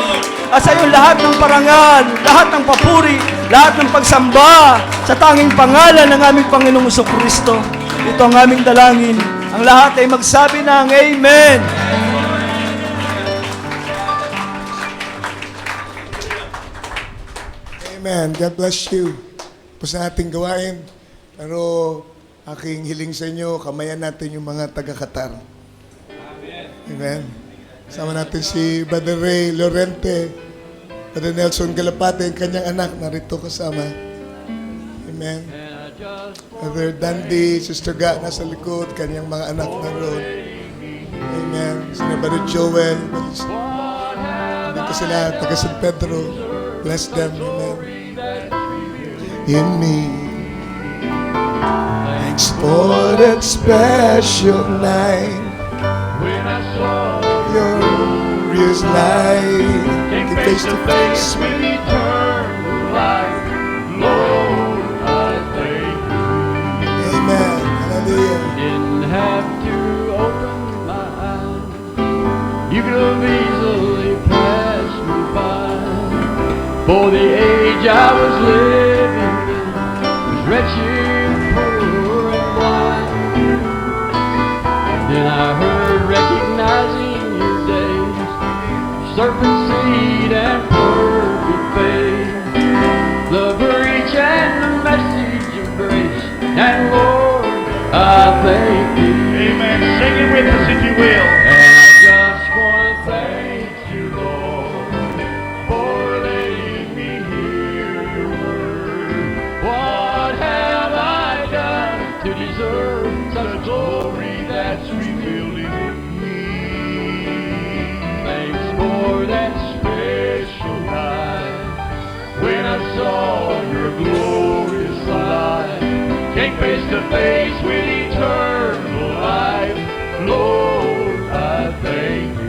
At sa iyo lahat ng parangal, lahat ng papuri, lahat ng pagsamba sa tanging pangalan ng aming Panginoong Jesucristo. Ito ang aming dalangin. Ang lahat ay magsabi ng Amen. Amen. God bless you. Po sa ating gawain. Pero aking hiling sa inyo, kamayan natin yung mga taga-Qatar. Amen. Sama natin si Brother Ray Lorente, Brother Nelson Galapate, ang kanyang anak, narito kasama. Amen. Brother Dandy, Sister Ga, nasa likod, kanyang mga anak naroon. Amen. Sina Brother Joel, dito sila, taga San Pedro. Bless them. Amen. In me. Thanks for that special night. When I saw Your glorious light. came Get face to face with eternal life, Lord, I thank you. Amen. Hallelujah. Didn't have to open my eyes. You could have easily passed me by. For the age I was living in was wretched, poor, and blind. Then I heard, recognizing your days, serpent seed and perfect faith, the breach and the message of grace. And Lord, I thank you. Amen. Sing it with us if you will. And I just want to thank you, Lord, for letting me hear your word. What have I done to deserve such glory that's revealed in me? Thanks for that special night when I saw your glorious light. Came face to face with eternal life. Lord, I thank you.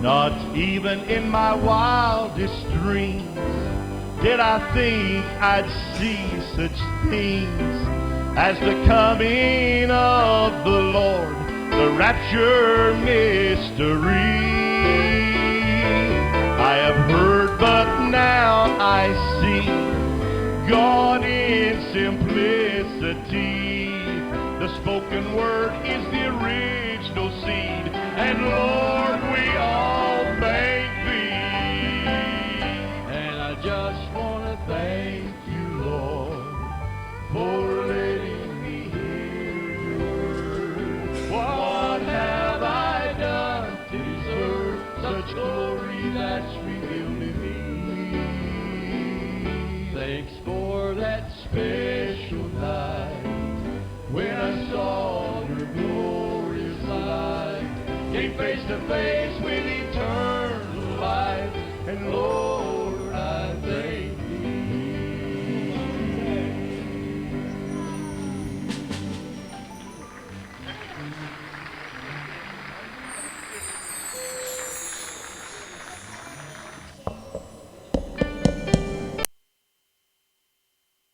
Not even in my wildest dreams did I think I'd see such things as the coming of the Lord, the rapture mystery. I have heard, but now I see God in simplicity. The spoken word is the original seed, and Lord, we all thank thee. And I just want to thank you, Lord, for letting me hear your word. What have I done to deserve such glory that's revealed in me? Thanks for that special night when I saw your glorious light. Came face to face with eternal life, and Lord,